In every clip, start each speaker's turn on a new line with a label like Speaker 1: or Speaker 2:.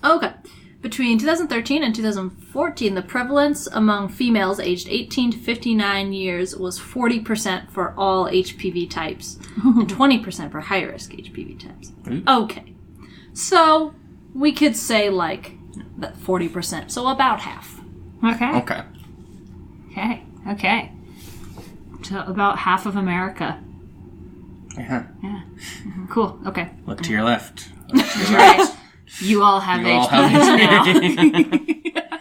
Speaker 1: Okay. Between 2013 and 2014, the prevalence among females aged 18 to 59 years was 40% for all HPV types and 20% for high-risk HPV types. Okay. So we could say like that 40%, so about half.
Speaker 2: Okay. So about half of America.
Speaker 3: Yeah.
Speaker 2: Cool. Okay.
Speaker 3: Look to your left.
Speaker 2: Right. You all have HPV now.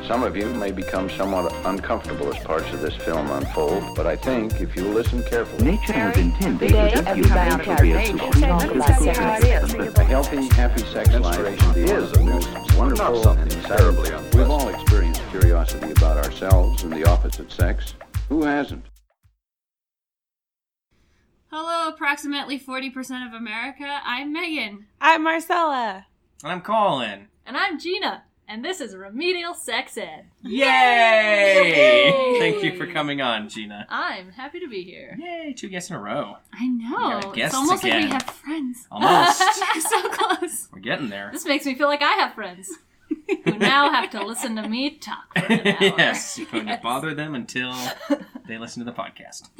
Speaker 4: Some of you may become somewhat uncomfortable as parts of this film unfold, but I think if you listen carefully...
Speaker 5: Nature has intended that you have to be a
Speaker 4: A healthy, happy sex life is the most wonderful and exciting. We've all experienced curiosity about ourselves and the opposite sex. Who hasn't?
Speaker 2: Hello, approximately 40% of America. I'm Megan.
Speaker 6: I'm Marcella.
Speaker 3: And I'm Colin.
Speaker 1: And I'm Gina. And this is Remedial Sex Ed.
Speaker 3: Yay! Thank you for coming on, Gina.
Speaker 1: I'm happy to be here.
Speaker 3: Yay, 2 guests in a row.
Speaker 2: I know.
Speaker 3: It's
Speaker 2: almost
Speaker 3: again.
Speaker 2: like we have friends.
Speaker 3: Almost.
Speaker 2: So close.
Speaker 3: We're getting there.
Speaker 1: This makes me feel like I have friends who now have to listen to me talk for an hour.
Speaker 3: Yes, you're going to bother them until they listen to the podcast.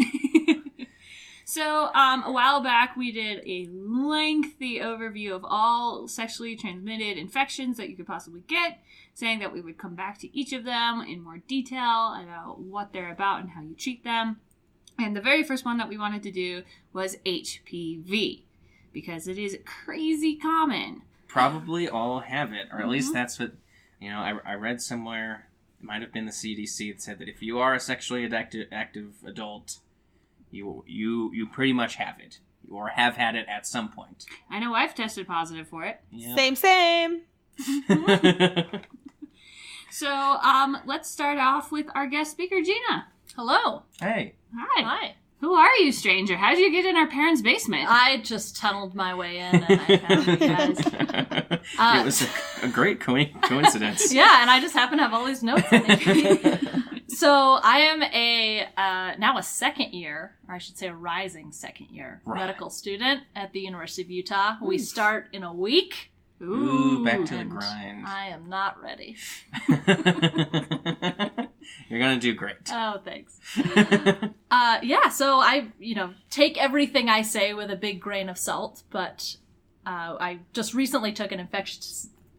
Speaker 2: So, a while back, we did a lengthy overview of all sexually transmitted infections that you could possibly get, saying that we would come back to each of them in more detail about what they're about and how you treat them. And the very first one that we wanted to do was HPV, because it is crazy common.
Speaker 3: Probably all have it, or at least that's what, I read somewhere, it might have been the CDC that said that if you are a sexually active adult, you pretty much have it, or have had it at some point.
Speaker 2: I know I've tested positive for it.
Speaker 6: Yep. Same.
Speaker 2: So, let's start off with our guest speaker, Gina.
Speaker 1: Hello.
Speaker 3: Hey.
Speaker 1: Hi.
Speaker 2: Who are you, stranger? How'd you get in our parents' basement?
Speaker 1: I just tunneled my way in and I found you guys.
Speaker 3: It was a great coincidence.
Speaker 1: Yeah, and I just happen to have all these notes in it. So I am now a second year, or I should say a rising second year medical student at the University of Utah. We start in a week.
Speaker 3: Ooh, back to the grind.
Speaker 1: I am not ready.
Speaker 3: You're going to do great.
Speaker 1: Oh, thanks. So I, take everything I say with a big grain of salt, but I just recently took an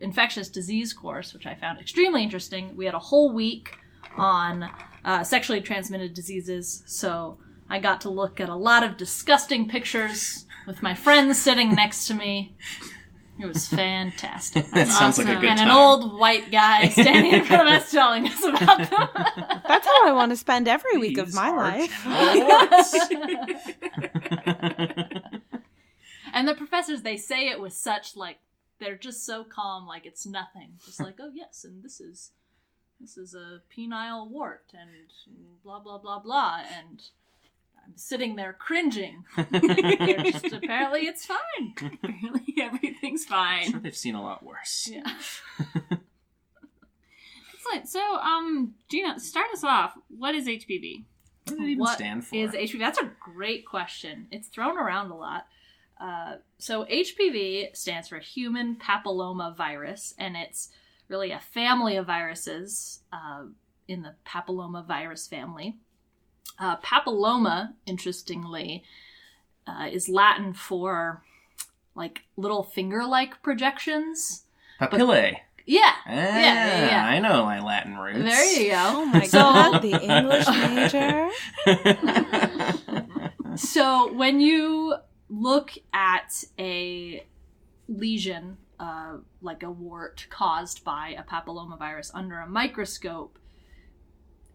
Speaker 1: infectious disease course, which I found extremely interesting. We had a whole week on sexually transmitted diseases, so I got to look at a lot of disgusting pictures with my friends sitting next to me. It was fantastic.
Speaker 3: That sounds like a good
Speaker 1: and
Speaker 3: time.
Speaker 1: an old white guy standing in front of us telling us about them.
Speaker 6: That's how I want to spend every week of my life.
Speaker 1: And the professors, they say it with such, they're just so calm, like it's nothing. Just like, oh yes, and this is a penile wart, and blah, blah, blah, blah, and I'm sitting there cringing. Apparently it's fine.
Speaker 2: Apparently everything's fine.
Speaker 3: I'm sure they've seen a lot worse.
Speaker 1: Yeah.
Speaker 2: Excellent. So, Gina, start us off. What is HPV?
Speaker 3: What does it even stand for?
Speaker 1: Is HPV? That's a great question. It's thrown around a lot. So HPV stands for Human Papillomavirus, and it's really a family of viruses in the papillomavirus family. Papilloma, interestingly, is Latin for little finger-like projections.
Speaker 3: Papillae.
Speaker 1: Yeah.
Speaker 3: Yeah. I know my Latin roots.
Speaker 1: There you go.
Speaker 6: Oh my God, the English major.
Speaker 1: So when you look at a lesion, like a wart caused by a papillomavirus under a microscope,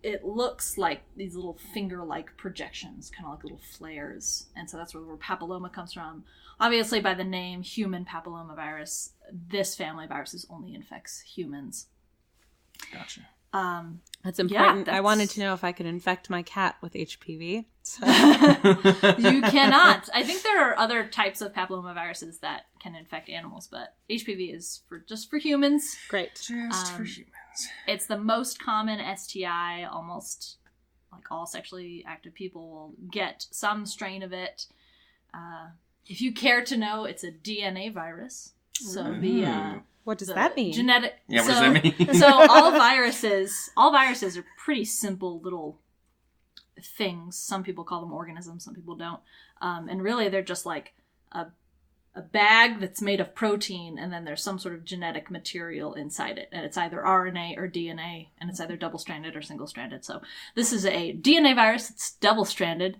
Speaker 1: it looks like these little finger-like projections, kind of like little flares. And so that's where papilloma comes from. Obviously, by the name Human Papillomavirus, this family of viruses only infects humans.
Speaker 3: Gotcha.
Speaker 6: That's important.
Speaker 1: Yeah,
Speaker 6: I wanted to know if I could infect my cat with HPV. So.
Speaker 1: You cannot. I think there are other types of papillomaviruses that can infect animals, but HPV is just for humans.
Speaker 6: Great.
Speaker 3: Just for humans.
Speaker 1: It's the most common STI. Almost all sexually active people will get some strain of it. If you care to know, it's a DNA virus. So
Speaker 6: what does that mean?
Speaker 1: Genetic.
Speaker 3: Yeah, what does that mean?
Speaker 1: So all viruses are pretty simple little things. Some people call them organisms, some people don't. And really, they're just like a bag that's made of protein, and then there's some sort of genetic material inside it, and it's either RNA or DNA, and it's either double-stranded or single-stranded. So this is a DNA virus. It's double-stranded.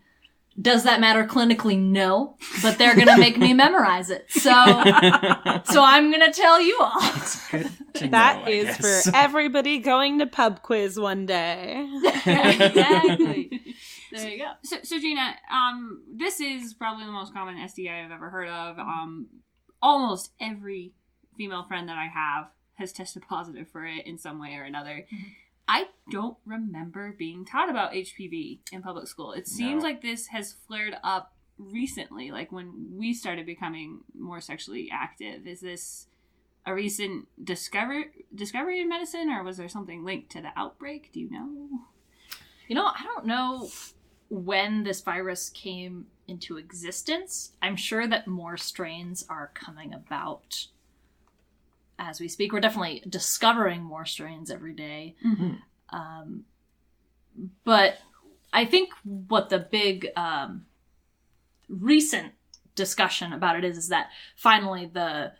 Speaker 1: Does that matter clinically? No, but they're gonna make me memorize it. So I'm gonna tell you all.
Speaker 6: That is for everybody going to pub quiz one day.
Speaker 1: Exactly. There you go.
Speaker 2: So Gina, this is probably the most common STI I've ever heard of. Almost every female friend that I have has tested positive for it in some way or another. Mm-hmm. I don't remember being taught about HPV in public school. It seems like this has flared up recently, like when we started becoming more sexually active. Is this a recent discovery in medicine, or was there something linked to the outbreak? Do you know?
Speaker 1: I don't know when this virus came into existence. I'm sure that more strains are coming about as we speak. We're definitely discovering more strains every day. Mm-hmm. But I think what the big recent discussion about it is that finally the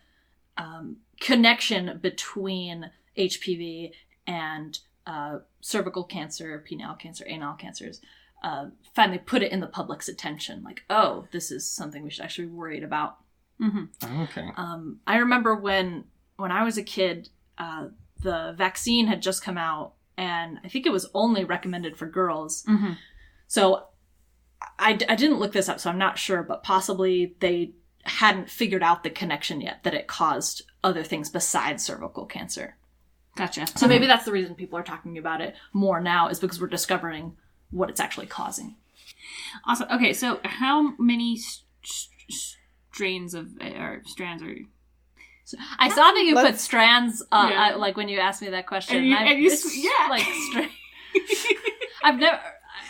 Speaker 1: connection between HPV and cervical cancer, penile cancer, anal cancers, finally put it in the public's attention. Like, oh, this is something we should actually be worried about.
Speaker 3: Mm-hmm. Okay.
Speaker 1: I remember when I was a kid, the vaccine had just come out, and I think it was only recommended for girls. Mm-hmm. So I didn't look this up, so I'm not sure, but possibly they hadn't figured out the connection yet, that it caused other things besides cervical cancer.
Speaker 2: Gotcha.
Speaker 1: So maybe that's the reason people are talking about it more now, is because we're discovering what it's actually causing.
Speaker 2: Awesome. Okay, so how many strands are...
Speaker 1: I saw that you put strands, like when you asked me that question. Like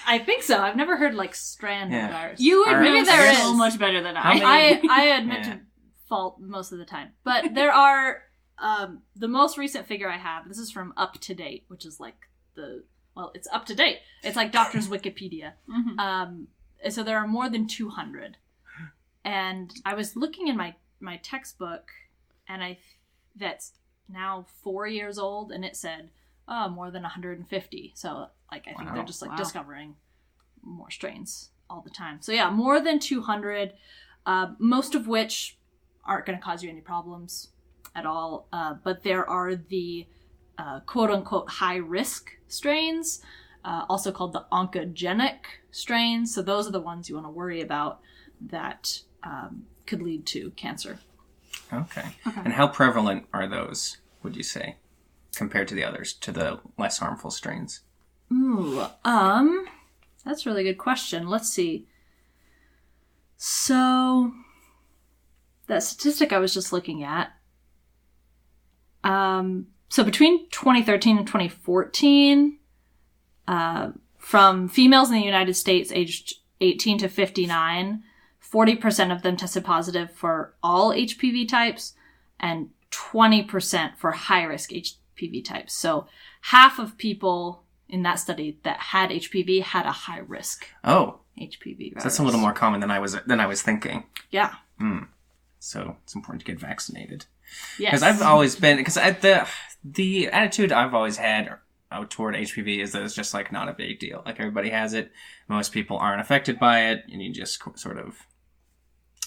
Speaker 1: I think so. I've never heard like strand virus.
Speaker 2: You would know
Speaker 1: there
Speaker 2: so
Speaker 1: is.
Speaker 2: much better than I.
Speaker 1: I admit to fault most of the time. But there are, the most recent figure I have, this is from Up to Date, which is like it's up to date. It's like Doctor's Wikipedia. Mm-hmm. So there are more than 200. And I was looking in my textbook, and that's now 4 years old, and it said, more than 150. So like I think they're just like discovering more strains all the time. So yeah, more than 200, most of which aren't going to cause you any problems at all. But there are the quote unquote high risk strains, also called the oncogenic strains. So those are the ones you want to worry about that could lead to cancer.
Speaker 3: Okay. And how prevalent are those, would you say, compared to the others, to the less harmful strains?
Speaker 1: Ooh, that's a really good question. Let's see. So, that statistic I was just looking at, so between 2013 and 2014, from females in the United States aged 18 to 59, 40% of them tested positive for all HPV types, and 20% for high-risk HPV types. So half of people in that study that had HPV had a high-risk HPV virus.
Speaker 3: So that's a little more common than I was thinking.
Speaker 1: Yeah.
Speaker 3: So it's important to get vaccinated.
Speaker 1: Yes.
Speaker 3: Because I've always been... Because the attitude I've always had toward HPV is that it's just like not a big deal. Like everybody has it. Most people aren't affected by it. And you just sort of...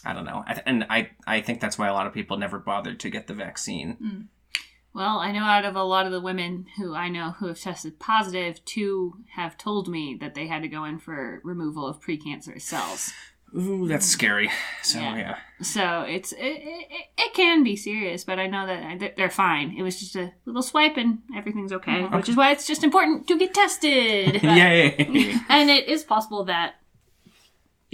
Speaker 3: I don't know. I think that's why a lot of people never bothered to get the vaccine.
Speaker 2: Well, I know out of a lot of the women who I know who have tested positive, 2 have told me that they had to go in for removal of precancerous cells.
Speaker 3: Ooh, that's scary. So, yeah.
Speaker 2: So it can be serious, but I know that they're fine. It was just a little swipe and everything's okay, which is why it's just important to get tested.
Speaker 3: Yay!
Speaker 1: And it is possible that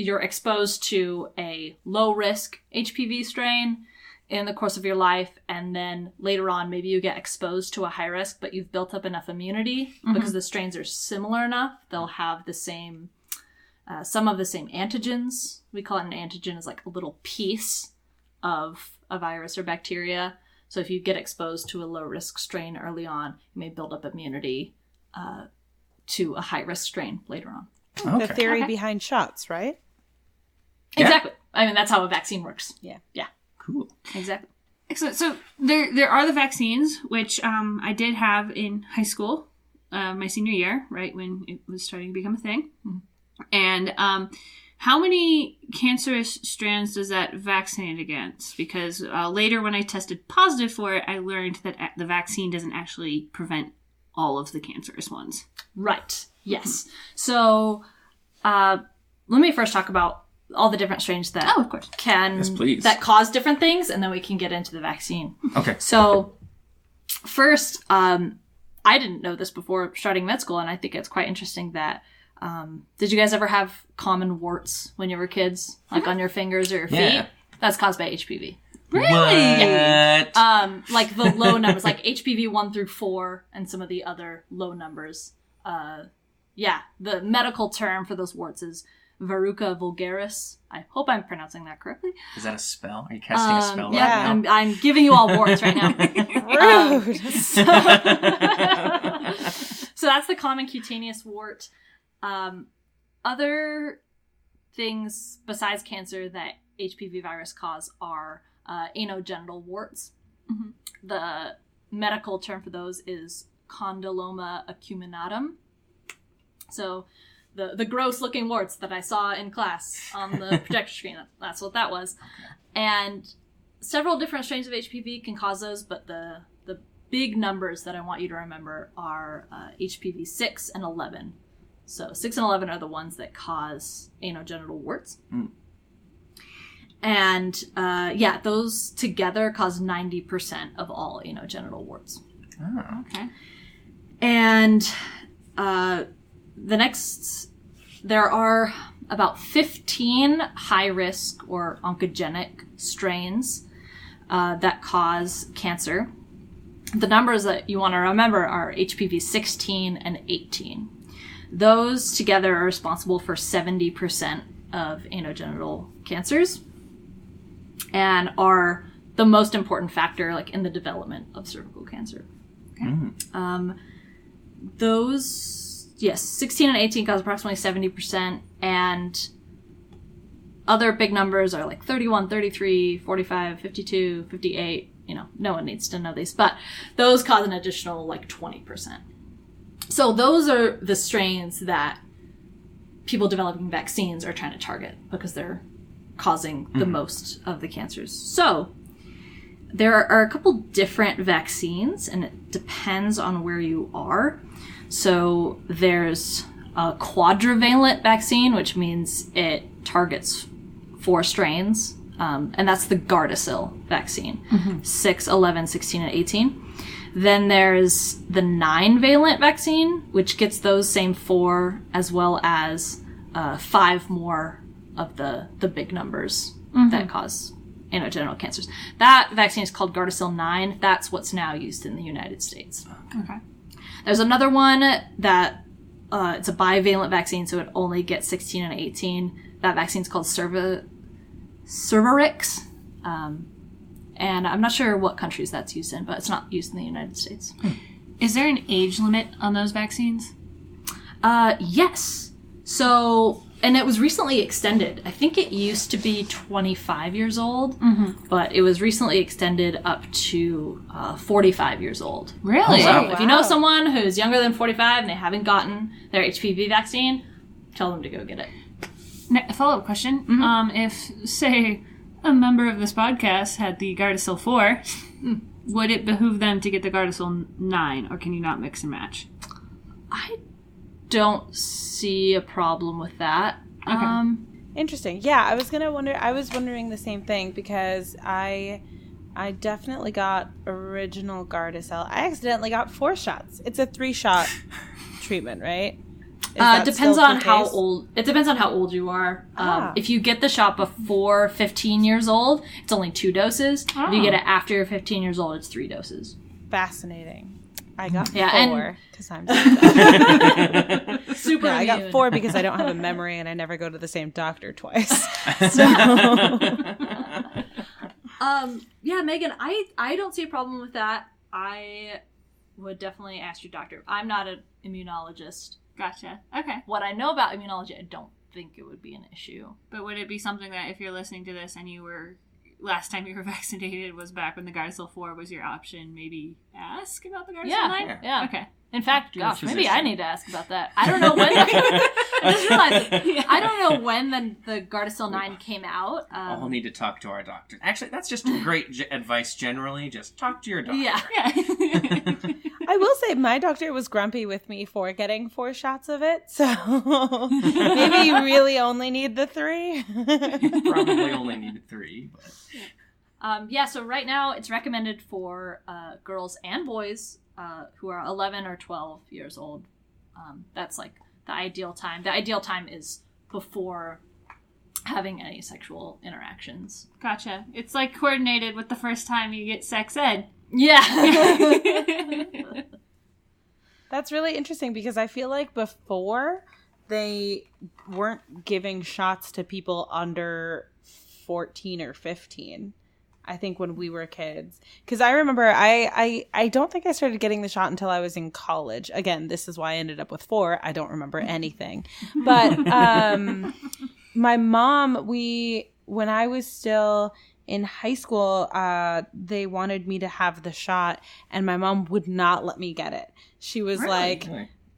Speaker 1: you're exposed to a low-risk HPV strain in the course of your life, and then later on maybe you get exposed to a high risk, but you've built up enough immunity because the strains are similar enough. They'll have the same some of the same antigens. We call it an antigen as like a little piece of a virus or bacteria. So if you get exposed to a low-risk strain early on, you may build up immunity to a high-risk strain later on.
Speaker 6: The theory behind shots, right?
Speaker 1: Exactly. I mean, that's how a vaccine works.
Speaker 6: Yeah.
Speaker 3: Cool.
Speaker 1: Exactly.
Speaker 2: Excellent. So there are the vaccines, which I did have in high school, my senior year, right when it was starting to become a thing. Mm-hmm. And how many cancerous strands does that vaccinate against? Because later when I tested positive for it, I learned that the vaccine doesn't actually prevent all of the cancerous ones.
Speaker 1: Right. Yes. Mm-hmm. So let me first talk about all the different strains that
Speaker 2: of course.
Speaker 1: That cause different things, and then we can get into the vaccine.
Speaker 3: Okay.
Speaker 1: So first, I didn't know this before starting med school, and I think it's quite interesting that did you guys ever have common warts when you were kids, like on your fingers or your feet? That's caused by HPV.
Speaker 2: Really?
Speaker 3: What?
Speaker 1: Yeah. Like the low numbers, like HPV 1 through 4, and some of the other low numbers. The medical term for those warts is Verruca vulgaris. I hope I'm pronouncing that correctly.
Speaker 3: Is that a spell? Are you casting a spell
Speaker 1: yeah,
Speaker 3: right now?
Speaker 1: I'm giving you all warts right now.
Speaker 6: Rude.
Speaker 1: So that's the common cutaneous wart. Other things besides cancer that HPV virus cause are anogenital warts. Mm-hmm. The medical term for those is condyloma acuminatum. So the gross looking warts that I saw in class on the projector screen, that's what that was. And several different strains of HPV can cause those, but the big numbers that I want you to remember are HPV 6 and 11. So 6 and 11 are the ones that cause anogenital warts. Mm. And those together cause 90% of all anogenital warts.
Speaker 3: Oh,
Speaker 2: okay.
Speaker 1: And there are about 15 high-risk or oncogenic strains that cause cancer. The numbers that you want to remember are HPV 16 and 18. Those together are responsible for 70% of anogenital cancers and are the most important factor in the development of cervical cancer. Okay. Mm. 16 and 18 cause approximately 70%, and other big numbers are 31, 33, 45, 52, 58. No one needs to know these, but those cause an additional 20%. So those are the strains that people developing vaccines are trying to target because they're causing the most of the cancers. So there are a couple different vaccines, and it depends on where you are. So there's a quadrivalent vaccine, which means it targets 4 strains, and that's the Gardasil vaccine, 6, 11, 16, and 18. Then there's the 9-valent vaccine, which gets those same 4, as well as 5 more of the big numbers that cause anogenital cancers. That vaccine is called Gardasil 9. That's what's now used in the United States.
Speaker 2: Okay.
Speaker 1: There's another one that it's a bivalent vaccine, so it only gets 16 and 18. That vaccine's called Cervarix. And I'm not sure what countries that's used in, but it's not used in the United States.
Speaker 2: Is there an age limit on those vaccines?
Speaker 1: Yes. So, and it was recently extended. I think it used to be 25 years old, but it was recently extended up to 45 years old.
Speaker 2: Really?
Speaker 1: So if you know someone who's younger than 45 and they haven't gotten their HPV vaccine, tell them to go get it.
Speaker 2: Now, a follow-up question. If, say, a member of this podcast had the Gardasil 4, would it behoove them to get the Gardasil 9, or can you not mix and match?
Speaker 1: I don't see a problem with that.
Speaker 2: Okay.
Speaker 6: Interesting. Yeah, I was wondering the same thing because I definitely got original Gardasil. I accidentally got 4 shots. It's a 3-shot treatment, right?
Speaker 1: Depends on how old. It depends on how old you are. If you get the shot before 15 years old, it's only 2 doses. If you get it after you're 15 years old, it's 3 doses.
Speaker 6: Fascinating. I got
Speaker 1: Yeah,
Speaker 6: 4 because I'm
Speaker 1: super.
Speaker 6: No, I got
Speaker 1: immune.
Speaker 6: 4 because I don't have a memory and I never go to the same doctor twice. So
Speaker 1: Yeah, Megan, I don't see a problem with that. I would definitely ask your doctor. I'm not an immunologist.
Speaker 2: Gotcha. Okay.
Speaker 1: What I know about immunology, I don't think it would be an issue.
Speaker 2: But would it be something that if you're listening to this and you were last time you were vaccinated was back when the Gardasil 4 was your option, maybe ask about the Gardasil 9?
Speaker 1: Yeah.
Speaker 2: Okay.
Speaker 1: In fact,
Speaker 3: Do a
Speaker 1: gosh, maybe
Speaker 3: physician.
Speaker 1: I need to ask about that. I don't know when. I just realized I don't know when the Gardasil 9 came out.
Speaker 3: All need to talk to our doctor. Actually, that's just great advice generally. Just talk to your doctor.
Speaker 1: Yeah.
Speaker 6: I will say my doctor was grumpy with me for getting 4 shots of it. So maybe you really only need the 3.
Speaker 3: Probably only needed 3. But.
Speaker 1: So right now it's recommended for girls and boys who are 11 or 12 years old. That's like the ideal time. The ideal time is before having any sexual interactions.
Speaker 2: Gotcha. It's like coordinated with the first time you get sex ed.
Speaker 1: Yeah.
Speaker 6: That's really interesting because I feel like before they weren't giving shots to people under 14 or 15. I think when we were kids, because I remember I don't think I started getting the shot until I was in college. Again, this is why I ended up with 4. I don't remember anything, but my mom, when I was still in high school, they wanted me to have the shot, and my mom would not let me get it. She was like,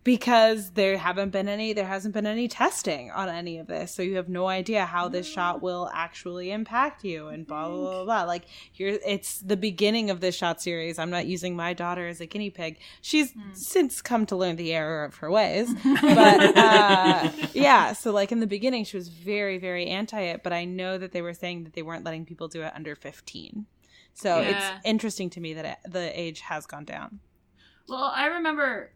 Speaker 6: because there hasn't been any testing on any of this, so you have no idea how this shot will actually impact you, and blah blah blah blah. Like, it's the beginning of this shot series. I'm not using my daughter as a guinea pig. She's since come to learn the error of her ways, but yeah. So like in the beginning, she was very very anti it, but I know that they were saying that they weren't letting people do it under 15. So it's interesting to me that the age has gone down.
Speaker 2: Well, I remember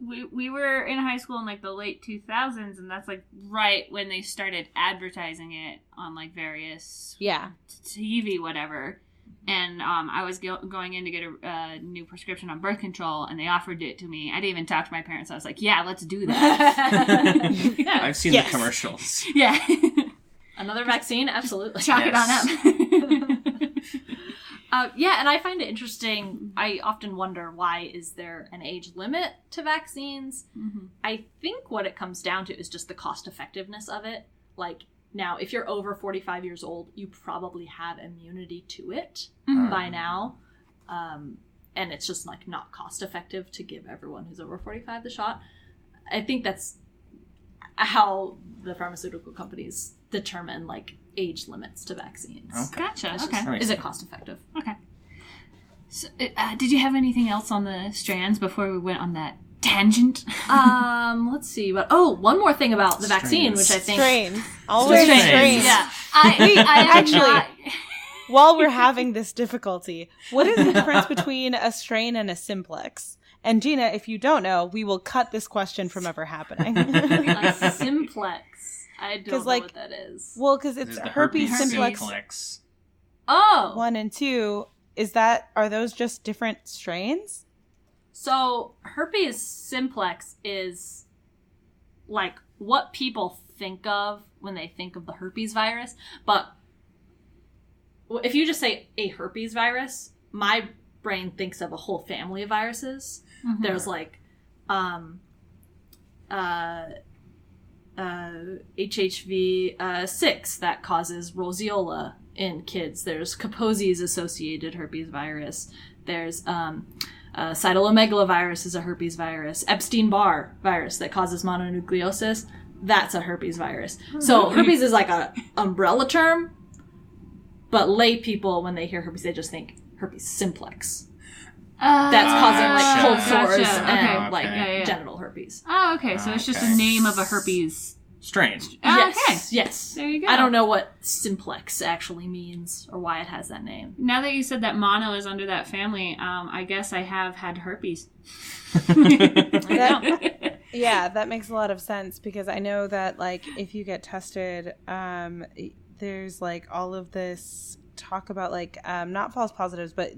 Speaker 2: we were in high school in like the late 2000s, and that's like right when they started advertising it on like various TV whatever. And I was going in to get a new prescription on birth control, and they offered it to me. I didn't even talk to my parents. I was like, yeah, let's do that.
Speaker 3: I've seen the commercials.
Speaker 2: Yeah.
Speaker 1: Another vaccine? Absolutely.
Speaker 2: Chalk it on up.
Speaker 1: And I find it interesting. I often wonder, why is there an age limit to vaccines? Mm-hmm. I think what it comes down to is just the cost effectiveness of it. Like, now, if you're over 45 years old, you probably have immunity to it by now. And it's just like not cost effective to give everyone who's over 45 the shot. I think that's how the pharmaceutical companies determine like age limits to vaccines.
Speaker 2: Okay. Gotcha.
Speaker 1: It's
Speaker 2: Okay.
Speaker 1: just, is it cost effective?
Speaker 2: Okay. So, did you have anything else on the strands before we went on that tangent?
Speaker 1: Let's see. One more thing about the vaccine, which I think
Speaker 6: Strains. Always strains.
Speaker 1: Yeah.
Speaker 2: I
Speaker 6: Actually, while we're having this difficulty, what is the difference between a strain and a simplex? And Gina, if you don't know, we will cut this question from ever happening.
Speaker 1: A simplex. I don't know what that is.
Speaker 6: Well, because it's herpes simplex.
Speaker 1: Oh.
Speaker 6: 1 and 2. Are those just different strains?
Speaker 1: So herpes simplex is like what people think of when they think of the herpes virus. But if you just say a herpes virus, my brain thinks of a whole family of viruses. Mm-hmm. There's like HPV 6 that causes roseola in kids. There's Kaposi's associated herpes virus. There's cytomegalovirus is a herpes virus. Epstein-Barr virus that causes mononucleosis, that's a herpes virus. So herpes is like a umbrella term, but lay people, when they hear herpes, they just think herpes simplex. That's causing like cold sores and genital herpes.
Speaker 2: Oh, okay. So it's just a name of a herpes
Speaker 3: strain.
Speaker 1: Yes.
Speaker 2: There you go.
Speaker 1: I don't know what simplex actually means or why it has that name.
Speaker 2: Now that you said that mono is under that family, I guess I have had herpes.
Speaker 6: Yeah, that makes a lot of sense, because I know that like if you get tested, there's like all of this talk about like not false positives, but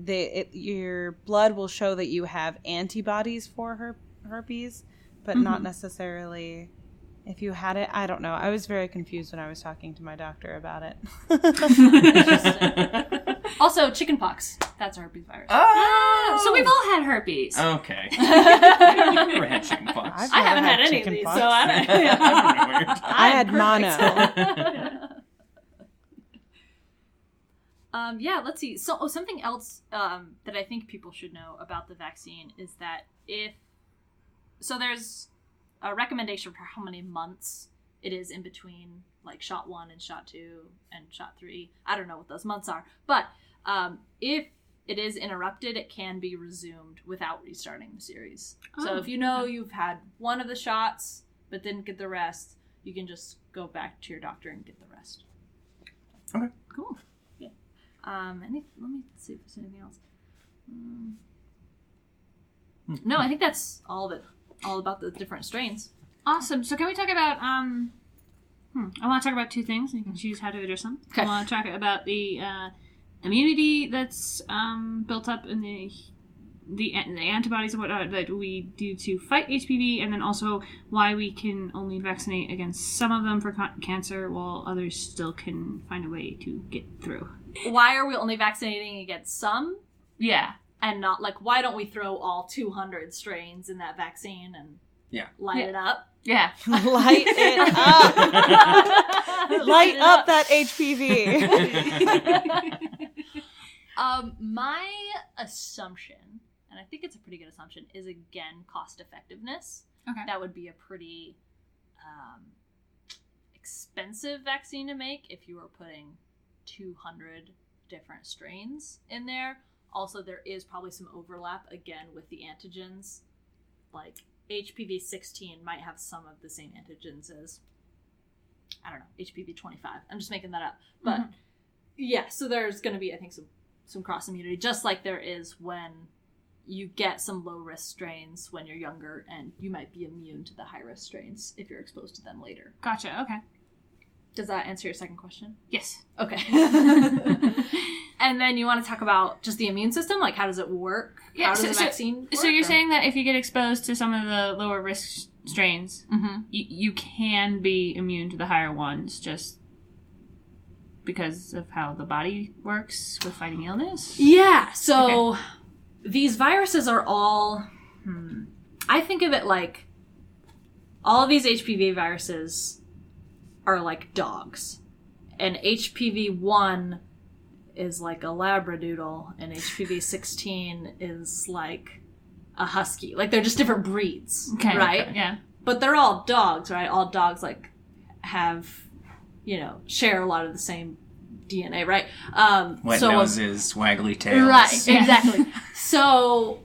Speaker 6: your blood will show that you have antibodies for herpes, but not necessarily if you had it. I don't know. I was very confused when I was talking to my doctor about it.
Speaker 1: Also, chickenpox. That's a herpes virus.
Speaker 2: Oh, so we've all had herpes.
Speaker 3: Okay. I've never had chickenpox.
Speaker 1: I haven't had any of these, so I don't know.
Speaker 6: I had mono.
Speaker 1: Yeah, let's see. So something else that I think people should know about the vaccine is that there's a recommendation for how many months it is in between like shot 1 and shot 2 and shot 3. I don't know what those months are, but if it is interrupted, it can be resumed without restarting the series. So if you know you've had one of the shots but didn't get the rest, you can just go back to your doctor and get the rest.
Speaker 3: Okay.
Speaker 1: Cool. Yeah. Let me see if there's anything else. No, I think that's all about the different strains.
Speaker 2: Awesome. So can we talk about I want to talk about two things, and you can choose how to address them.
Speaker 1: Okay.
Speaker 2: I want to talk about the immunity that's built up in the antibodies and whatnot that we do to fight HPV, and then also why we can only vaccinate against some of them for cancer while others still can find a way to get through.
Speaker 1: Why are we only vaccinating against some?
Speaker 2: Yeah.
Speaker 1: And not like, why don't we throw all 200 strains in that vaccine and light it up?
Speaker 2: Yeah.
Speaker 6: Light it up. Light up that HPV.
Speaker 1: My assumption, and I think it's a pretty good assumption, is again cost effectiveness.
Speaker 2: Okay.
Speaker 1: That would be a pretty expensive vaccine to make if you were putting 200 different strains in there. Also, there is probably some overlap again with the antigens. Like HPV-16 might have some of the same antigens as, I don't know, HPV-25. I'm just making that up. But yeah, so there's going to be, I think, some cross immunity, just like there is when you get some low risk strains when you're younger, and you might be immune to the high risk strains if you're exposed to them later.
Speaker 2: Gotcha. Okay.
Speaker 1: Does that answer your second question?
Speaker 2: Yes.
Speaker 1: Okay. And then you want to talk about just the immune system? Like, how does it work?
Speaker 2: Yeah,
Speaker 1: how does the vaccine work?
Speaker 2: So you're saying that if you get exposed to some of the lower risk strains, you can be immune to the higher ones just because of how the body works with fighting illness?
Speaker 1: Yeah. So these viruses are all... I think of it like all of these HPV viruses are like dogs. And HPV-1 is like a Labradoodle, and HPV-16 is like a Husky. Like, they're just different breeds, right?
Speaker 2: Okay, yeah.
Speaker 1: But they're all dogs, right? All dogs, like, have, share a lot of the same DNA, right?
Speaker 3: Wet noses, waggly tails.
Speaker 1: Right, exactly. So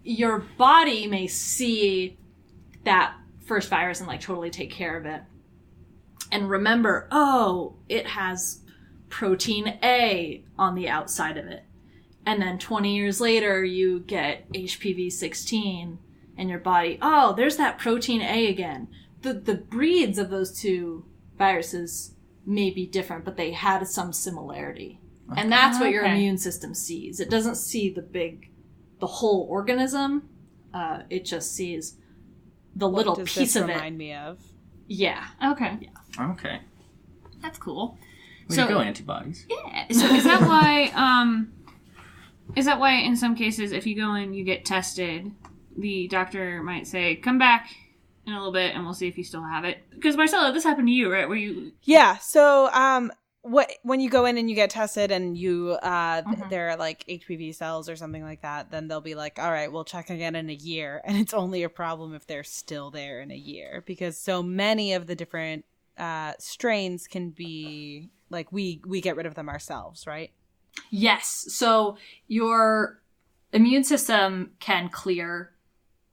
Speaker 1: your body may see that first virus and, like, totally take care of it. And remember, it has protein A on the outside of it. And then 20 years later, you get HPV-16, and your body, there's that protein A again. The breeds of those two viruses may be different, but they had some similarity. Okay. And that's what your immune system sees. It doesn't see the whole organism. It just sees the little piece of it.
Speaker 6: What does this remind me of?
Speaker 1: Yeah.
Speaker 2: Okay.
Speaker 1: Yeah.
Speaker 3: Okay.
Speaker 2: That's cool.
Speaker 3: Way to go, antibodies.
Speaker 2: Yeah. So is that why in some cases if you go and you get tested, the doctor might say, come back in a little bit and we'll see if you still have it? Because Marcella, this happened to you, right? Where you...
Speaker 6: Yeah. So when you go in and you get tested and you there are like HPV cells or something like that, then they'll be like, all right, we'll check again in a year. And it's only a problem if they're still there in a year, because so many of the different strains can be like we get rid of them ourselves, right?
Speaker 1: Yes. So your immune system can clear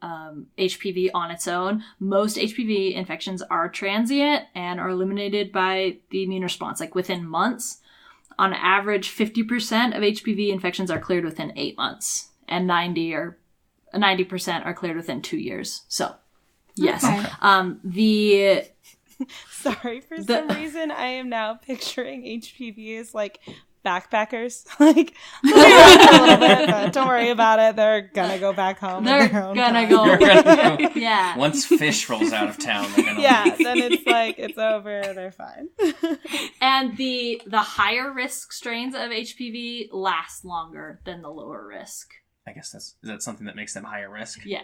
Speaker 1: HPV on its own. Most HPV infections are transient and are eliminated by the immune response, like within months. On average, 50% of HPV infections are cleared within 8 months, and 90% are cleared within 2 years. So, yes.
Speaker 6: Sorry, for some reason, I am now picturing HPV as like backpackers. Like, they'll be around for a little bit, but don't worry about it. They're gonna go back home.
Speaker 1: They're
Speaker 6: at their own
Speaker 1: gonna
Speaker 6: time.
Speaker 1: go.
Speaker 3: You're gonna go.
Speaker 1: Yeah.
Speaker 3: Once fish rolls out of town, they're gonna
Speaker 6: Yeah,
Speaker 3: leave.
Speaker 6: then it's like, it's over. They're fine.
Speaker 1: And the higher risk strains of HPV last longer than the lower risk.
Speaker 3: I guess is that something that makes them higher risk?
Speaker 1: Yeah.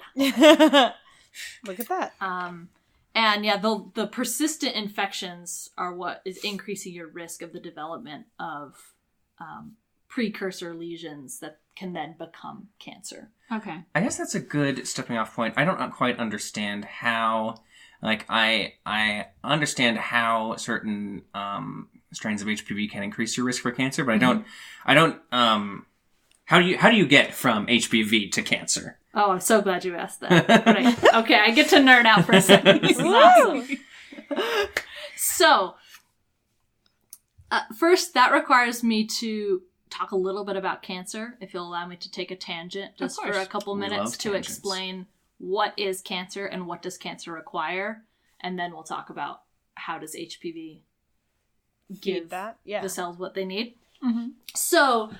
Speaker 6: Look at that.
Speaker 1: And yeah, the persistent infections are what is increasing your risk of the development of precursor lesions that can then become cancer.
Speaker 2: Okay.
Speaker 3: I guess that's a good stepping off point. I don't quite understand how, like, I understand how certain strains of HPV can increase your risk for cancer, but I don't. How do you get from HPV to cancer?
Speaker 1: Oh, I'm so glad you asked that. Right. Okay, I get to nerd out for a second. This is awesome. So, first, that requires me to talk a little bit about cancer, if you'll allow me to take a tangent just for a couple
Speaker 3: We
Speaker 1: minutes
Speaker 3: love
Speaker 1: to
Speaker 3: tangents.
Speaker 1: explain what is cancer and what does cancer require, and then we'll talk about how does HPV give
Speaker 6: that? Yeah.
Speaker 1: the cells what they need.
Speaker 2: Mm-hmm.
Speaker 1: So,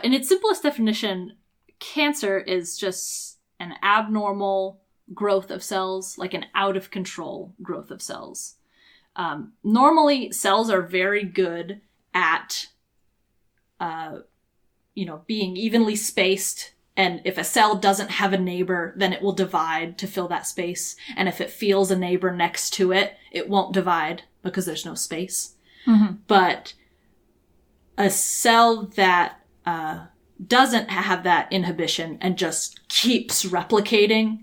Speaker 1: in its simplest definition, cancer is just an abnormal growth of cells, like an out of control growth of cells. Normally, cells are very good at, being evenly spaced. And if a cell doesn't have a neighbor, then it will divide to fill that space. And if it feels a neighbor next to it, it won't divide because there's no space.
Speaker 2: Mm-hmm.
Speaker 1: But a cell that doesn't have that inhibition and just keeps replicating,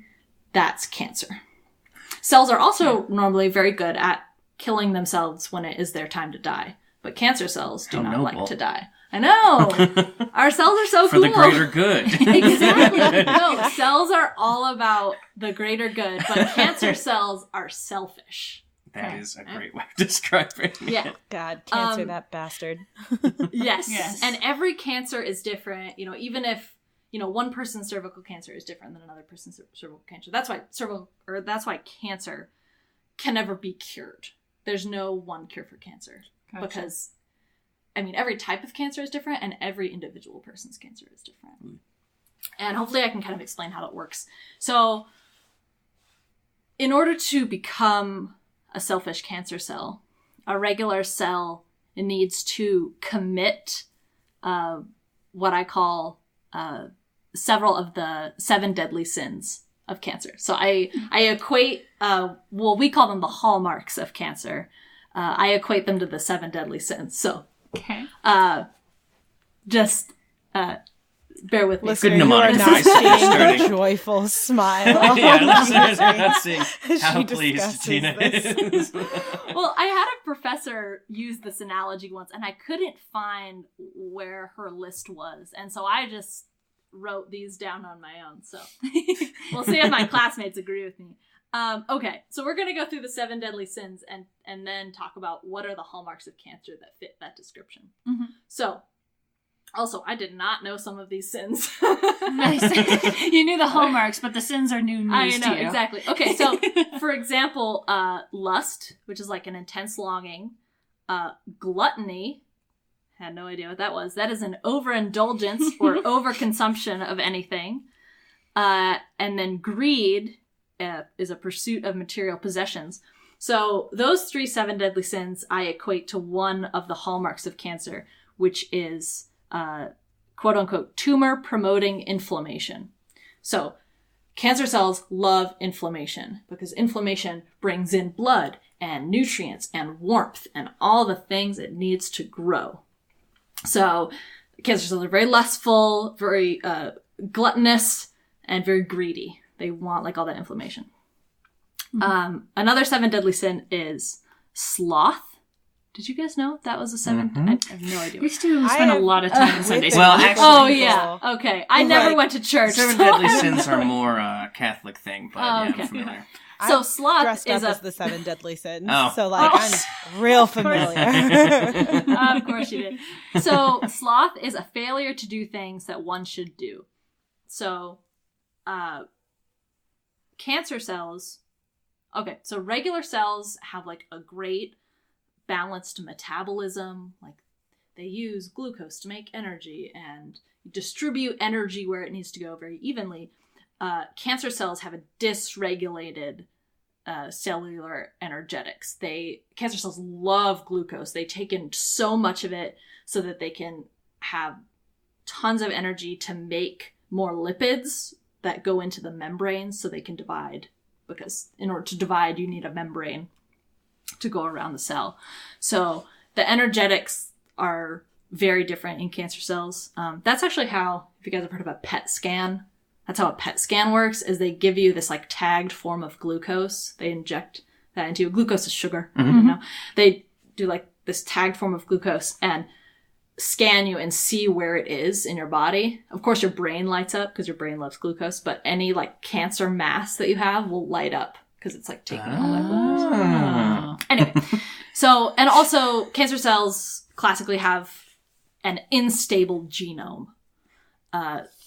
Speaker 1: that's cancer. Cells are also normally very good at killing themselves when it is their time to die. But cancer cells do
Speaker 3: How
Speaker 1: not
Speaker 3: noble.
Speaker 1: like to die. I know! Our cells are so
Speaker 3: For
Speaker 1: cool!
Speaker 3: the greater good.
Speaker 1: Exactly. No, cells are all about the greater good, but cancer cells are selfish.
Speaker 3: That is a great way of describing it.
Speaker 1: Yeah.
Speaker 6: God, cancer, that bastard.
Speaker 1: Yes.
Speaker 2: Yes.
Speaker 1: And every cancer is different. Even if, one person's cervical cancer is different than another person's cervical cancer. That's why cancer can never be cured. There's no one cure for cancer.
Speaker 2: Gotcha.
Speaker 1: Because, every type of cancer is different and every individual person's cancer is different. And hopefully I can kind of explain how that works. So, in order to become a selfish cancer cell, a regular cell needs to commit what I call several of the 7 deadly sins of cancer. So I equate, we call them the hallmarks of cancer. I equate them to the 7 deadly sins. So
Speaker 2: Okay.
Speaker 1: just bear with me.
Speaker 6: Listener,
Speaker 3: Good
Speaker 6: you are
Speaker 3: mnemonic
Speaker 6: not
Speaker 3: device
Speaker 6: seeing
Speaker 3: starting.
Speaker 6: the joyful smile.
Speaker 3: Yeah, listeners are not seeing how
Speaker 6: She
Speaker 3: pleased
Speaker 6: discusses
Speaker 3: Gina
Speaker 6: this.
Speaker 3: is.
Speaker 1: Well, I had a professor use this analogy once, and I couldn't find where her list was. And so I just wrote these down on my own. So we'll see if my classmates agree with me. Okay, so we're going to go through the 7 deadly sins and then talk about what are the hallmarks of cancer that fit that description.
Speaker 2: Mhm.
Speaker 1: So, also, I did not know some of these sins.
Speaker 2: Nice. You knew the hallmarks, but the sins are new news
Speaker 1: I know,
Speaker 2: to you.
Speaker 1: exactly. Okay, so for example, lust, which is like an intense longing. Gluttony, had no idea what that was. That is an overindulgence or overconsumption of anything. And then greed is a pursuit of material possessions. So those 3 7 deadly sins I equate to one of the hallmarks of cancer, which is quote unquote tumor promoting inflammation. So cancer cells love inflammation because inflammation brings in blood and nutrients and warmth and all the things it needs to grow. So cancer cells are very lustful, very gluttonous, and very greedy. They want like all that inflammation.
Speaker 2: Mm-hmm.
Speaker 1: Another 7 deadly sin is sloth. Did you guys know that was a 7?
Speaker 3: Mhm.
Speaker 1: I have no idea.
Speaker 2: We used to
Speaker 6: I
Speaker 2: spend a
Speaker 6: have-
Speaker 2: lot of time in Sunday
Speaker 6: with
Speaker 2: school.
Speaker 3: Well,
Speaker 6: the
Speaker 3: actually-
Speaker 1: Oh
Speaker 6: people.
Speaker 1: yeah. Okay. I never
Speaker 6: Like,
Speaker 1: went to church.
Speaker 3: 7
Speaker 1: so
Speaker 3: deadly
Speaker 1: I don't
Speaker 3: sins are
Speaker 1: know.
Speaker 3: more a Catholic thing, but
Speaker 1: Oh,
Speaker 3: yeah,
Speaker 1: okay.
Speaker 3: I'm familiar.
Speaker 1: So
Speaker 6: I'm
Speaker 1: sloth
Speaker 6: dressed
Speaker 1: is
Speaker 6: up
Speaker 1: a
Speaker 6: as the 7 deadly sins.
Speaker 3: Oh.
Speaker 6: So like I'm real familiar.
Speaker 1: Of course you did. So sloth is a failure to do things that one should do. So cancer cells, okay, so regular cells have like a great balanced metabolism, like they use glucose to make energy and distribute energy where it needs to go very evenly. Cancer cells have a dysregulated cellular energetics. Cancer cells love glucose. They take in so much of it so that they can have tons of energy to make more lipids that go into the membrane so they can divide. Because in order to divide, you need a membrane to go around the cell. So the energetics are very different in cancer cells. That's actually how, if you guys have heard of a PET scan, that's how a PET scan works, is they give you this like tagged form of glucose. They inject that into you. Glucose is sugar, you know? They do like this tagged form of glucose and scan you and see where it is in your body. Of course, your brain lights up because your brain loves glucose, but any like cancer mass that you have will light up because it's like taking all that glucose. Anyway, so, and also cancer cells classically have an unstable genome.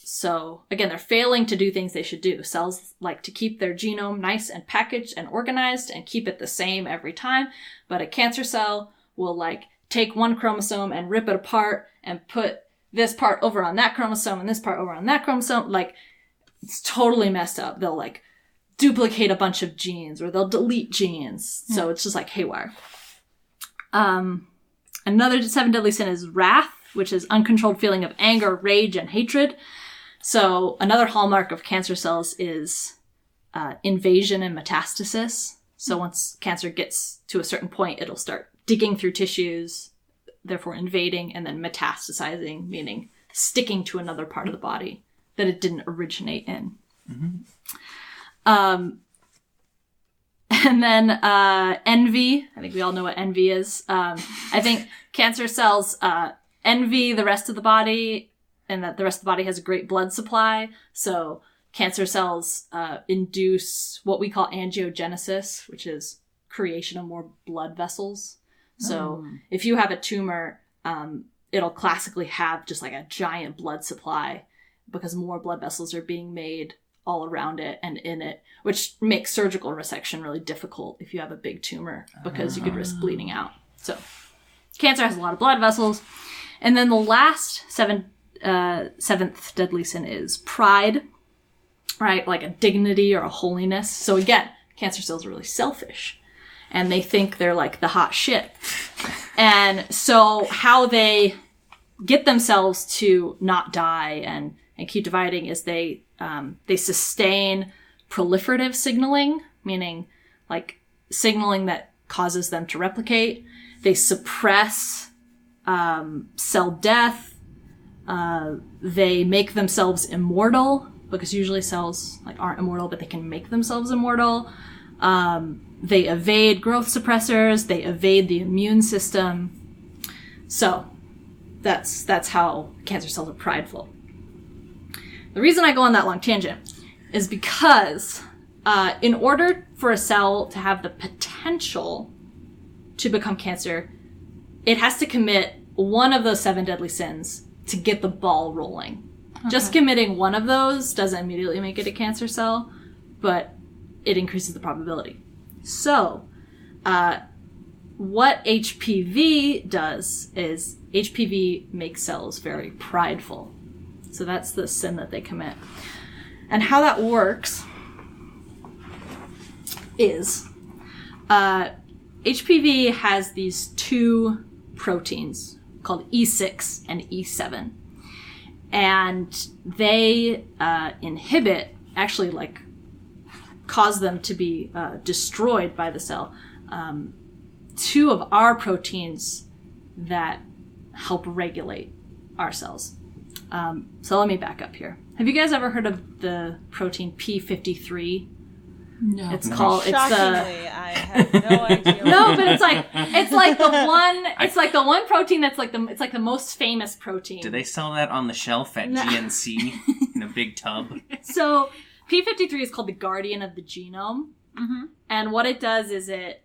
Speaker 1: So again, they're failing to do things they should do. Cells like to keep their genome nice and packaged and organized and keep it the same every time. But a cancer cell will like take one chromosome and rip it apart and put this part over on that chromosome and this part over on that chromosome. Like, it's totally messed up. They'll like duplicate a bunch of genes or they'll delete genes. So it's just like haywire. Another 7 deadly sin is wrath, which is uncontrolled feeling of anger, rage, and hatred. So another hallmark of cancer cells is invasion and metastasis. So once cancer gets to a certain point, it'll start digging through tissues, therefore invading, and then metastasizing, meaning sticking to another part of the body that it didn't originate in. And then envy. I think we all know what envy is. I think cancer cells envy the rest of the body, and that the rest of the body has a great blood supply. So cancer cells induce what we call angiogenesis, which is creation of more blood vessels. So if you have a tumor, it'll classically have just like a giant blood supply because more blood vessels are being made all around it and in it, which makes surgical resection really difficult if you have a big tumor because you could risk bleeding out. So cancer has a lot of blood vessels. And then the last seventh deadly sin is pride, right? Like a dignity or a holiness. So again, cancer cells are really selfish. And they think they're like the hot shit. And so how they get themselves to not die and keep dividing is they sustain proliferative signaling, meaning like signaling that causes them to replicate. They suppress cell death. They make themselves immortal because usually cells like aren't immortal, but they can make themselves immortal. They evade growth suppressors. They evade the immune system. So that's how cancer cells are prideful. The reason I go on that long tangent is because in order for a cell to have the potential to become cancer, it has to commit one of those 7 deadly sins to get the ball rolling. Okay. Just committing one of those doesn't immediately make it a cancer cell, but it increases the probability. So, what HPV does is HPV makes cells very prideful. So that's the sin that they commit. And how that works is HPV has these 2 proteins called E6 and E7. And they inhibit, actually like cause them to be destroyed by the cell. 2 of our proteins that help regulate our cells. So let me back up here. Have you guys ever heard of the protein P53?
Speaker 2: No.
Speaker 1: It's called.
Speaker 6: Shockingly, I have no idea.
Speaker 1: No, but it's like the one protein that's like the most famous protein.
Speaker 3: Do they sell that on the shelf at GNC in a big tub?
Speaker 1: So P53 is called the guardian of the genome, and what it does is it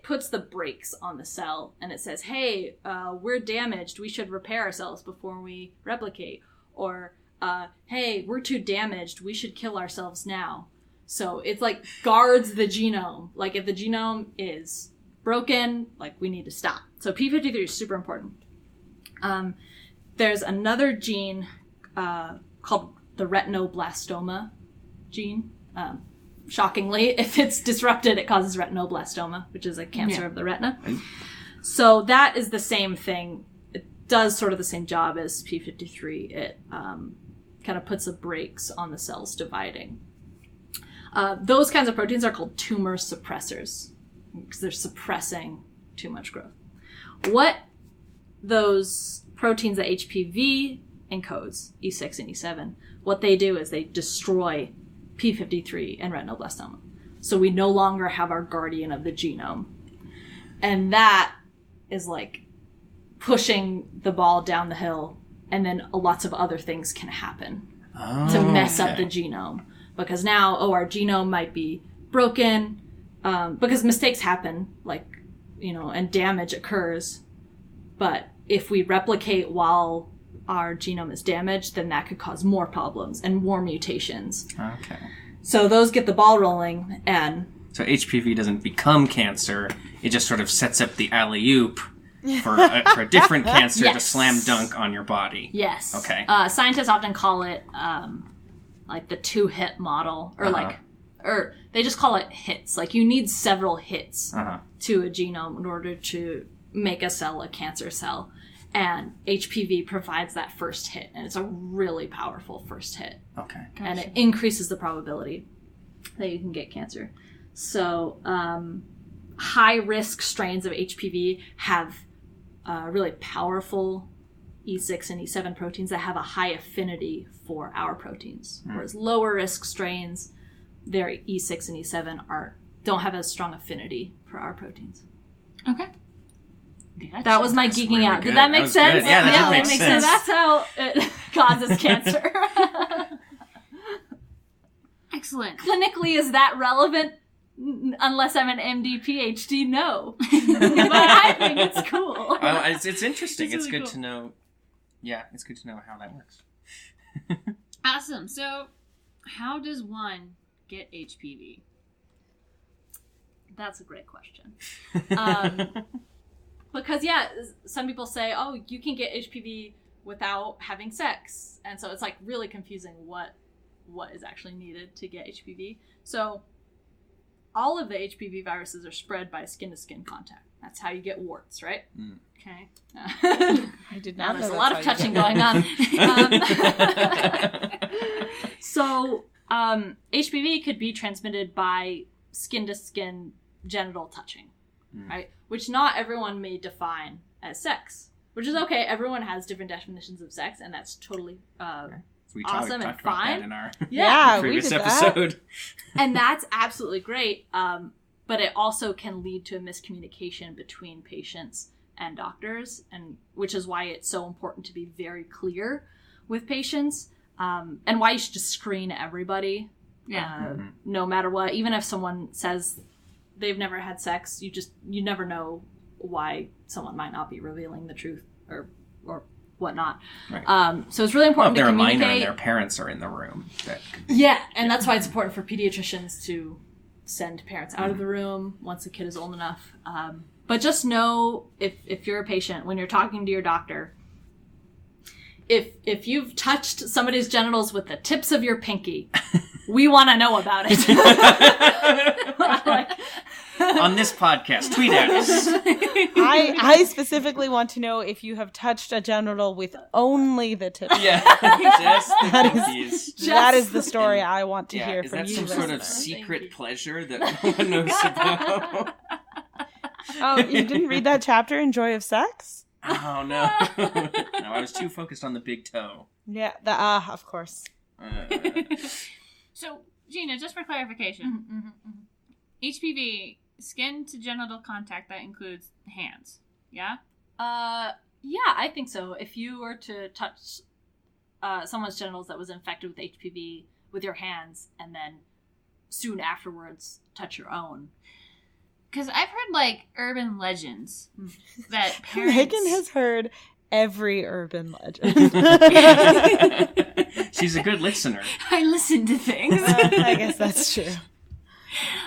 Speaker 1: puts the brakes on the cell, and it says, "Hey, we're damaged. We should repair ourselves before we replicate," or "Hey, we're too damaged. We should kill ourselves now." So it's like guards the genome. Like if the genome is broken, like we need to stop. So P53 is super important. There's another gene called the retinoblastoma gene. Shockingly, if it's disrupted, it causes retinoblastoma, which is a cancer of the retina. So that is the same thing. It does sort of the same job as P53. It kind of puts the brakes on the cells dividing. Those kinds of proteins are called tumor suppressors because they're suppressing too much growth. What those proteins that HPV encodes, E6 and E7, what they do is they destroy P53 and retinoblastoma. So we no longer have our guardian of the genome. And that is like pushing the ball down the hill, and then lots of other things can happen to mess up the genome. Because now, our genome might be broken, because mistakes happen, and damage occurs. But if we replicate while our genome is damaged, then that could cause more problems and more mutations.
Speaker 3: Okay.
Speaker 1: So those get the ball rolling, and
Speaker 3: so HPV doesn't become cancer; it just sort of sets up the alley-oop for a different cancer to slam dunk on your body.
Speaker 1: Yes.
Speaker 3: Okay.
Speaker 1: Scientists often call it like the 2-hit model, or they just call it hits. Like you need several hits to a genome in order to make a cell a cancer cell. And HPV provides that first hit, and it's a really powerful first hit.
Speaker 3: Okay.
Speaker 1: Gotcha. And it increases the probability that you can get cancer. So high-risk strains of HPV have really powerful E6 and E7 proteins that have a high affinity for our proteins. Whereas lower-risk strains, their E6 and E7 don't have as strong affinity for our proteins.
Speaker 2: Okay.
Speaker 1: Gotcha. That was my geeking
Speaker 3: really
Speaker 1: out.
Speaker 3: Good.
Speaker 1: Did that make sense?
Speaker 3: Good. Yeah, that makes sense.
Speaker 1: So that's how it causes cancer.
Speaker 2: Excellent.
Speaker 1: Clinically, is that relevant? Unless I'm an MD, PhD, no. But I think it's cool.
Speaker 3: It's interesting. It's
Speaker 2: really
Speaker 3: good
Speaker 2: cool.
Speaker 3: to know. Yeah, it's good to know how that works.
Speaker 2: Awesome. So, how does one get HPV?
Speaker 1: That's a great question. Because, some people say, you can get HPV without having sex. And so it's like really confusing what is actually needed to get HPV. So all of the HPV viruses are spread by skin-to-skin contact. That's how you get warts, right?
Speaker 3: Mm.
Speaker 1: Okay.
Speaker 6: I did not know
Speaker 1: There's a
Speaker 6: that's
Speaker 1: lot
Speaker 6: how
Speaker 1: of
Speaker 6: you
Speaker 1: touching
Speaker 6: get
Speaker 1: going on. HPV could be transmitted by skin-to-skin genital touching, right? Which not everyone may define as sex, which is okay. Everyone has different definitions of sex, and that's totally
Speaker 3: We
Speaker 1: awesome and
Speaker 3: talked about
Speaker 1: fine.
Speaker 3: that in our
Speaker 6: Yeah,
Speaker 3: previous
Speaker 6: we did
Speaker 3: episode.
Speaker 1: And that's absolutely great. But it also can lead to a miscommunication between patients and doctors, and which is why it's so important to be very clear with patients, and why you should just screen everybody, no matter what. Even if someone says they've never had sex, you never know why someone might not be revealing the truth or whatnot. Right. So it's really important to communicate.
Speaker 3: If they're a minor and their parents are in the room.
Speaker 1: And that's why it's important for pediatricians to send parents out of the room once the kid is old enough. But just know, if you're a patient, when you're talking to your doctor, if you've touched somebody's genitals with the tips of your pinky, we want to know about it.
Speaker 3: On this podcast, tweet at us.
Speaker 6: I specifically want to know if you have touched a genital with only the tip.
Speaker 3: Yeah, just the pinkies.
Speaker 6: That is the story I want to hear
Speaker 3: is
Speaker 6: from
Speaker 3: that
Speaker 6: you.
Speaker 3: some sort of secret pleasure that no one knows about?
Speaker 6: Oh, you didn't read that chapter in Joy of Sex?
Speaker 3: Oh, no. No, I was too focused on the big toe.
Speaker 6: Yeah, of course.
Speaker 2: So, Gina, just for clarification, HPV, skin to genital contact, that includes hands, yeah?
Speaker 1: Yeah, I think so. If you were to touch someone's genitals that was infected with HPV with your hands, and then soon afterwards touch your own.
Speaker 2: Because I've heard, urban legends that parents...
Speaker 6: Megan has heard every urban legend.
Speaker 3: She's a good listener.
Speaker 2: I listen to things.
Speaker 6: I guess that's true.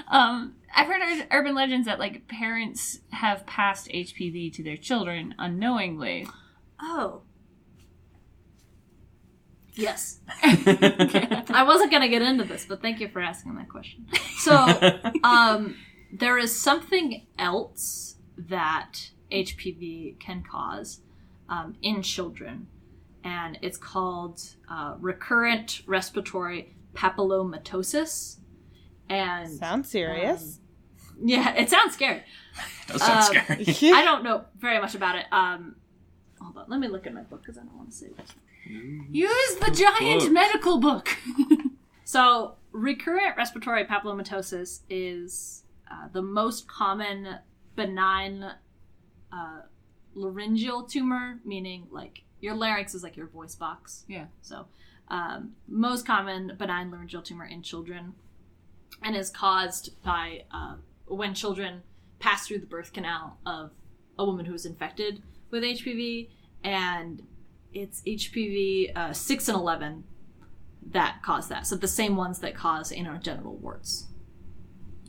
Speaker 2: I've heard urban legends that, parents have passed HPV to their children unknowingly.
Speaker 1: Oh. Yes. I wasn't going to get into this, but thank you for asking that question. So, there is something else that HPV can cause in children, and it's called recurrent respiratory papillomatosis. And
Speaker 6: sounds serious.
Speaker 1: Yeah, it sounds scary.
Speaker 3: That sounds scary.
Speaker 1: I don't know very much about it. Hold on, let me look at my book because I don't want to say this.
Speaker 2: Use the giant medical book.
Speaker 1: So, recurrent respiratory papillomatosis is the most common benign laryngeal tumor, meaning like your larynx is like your voice box.
Speaker 2: Yeah.
Speaker 1: So, most common benign laryngeal tumor in children, and is caused by when children pass through the birth canal of a woman who is infected with HPV, and it's HPV 6 and 11 that cause that. So the same ones that cause anogenital warts.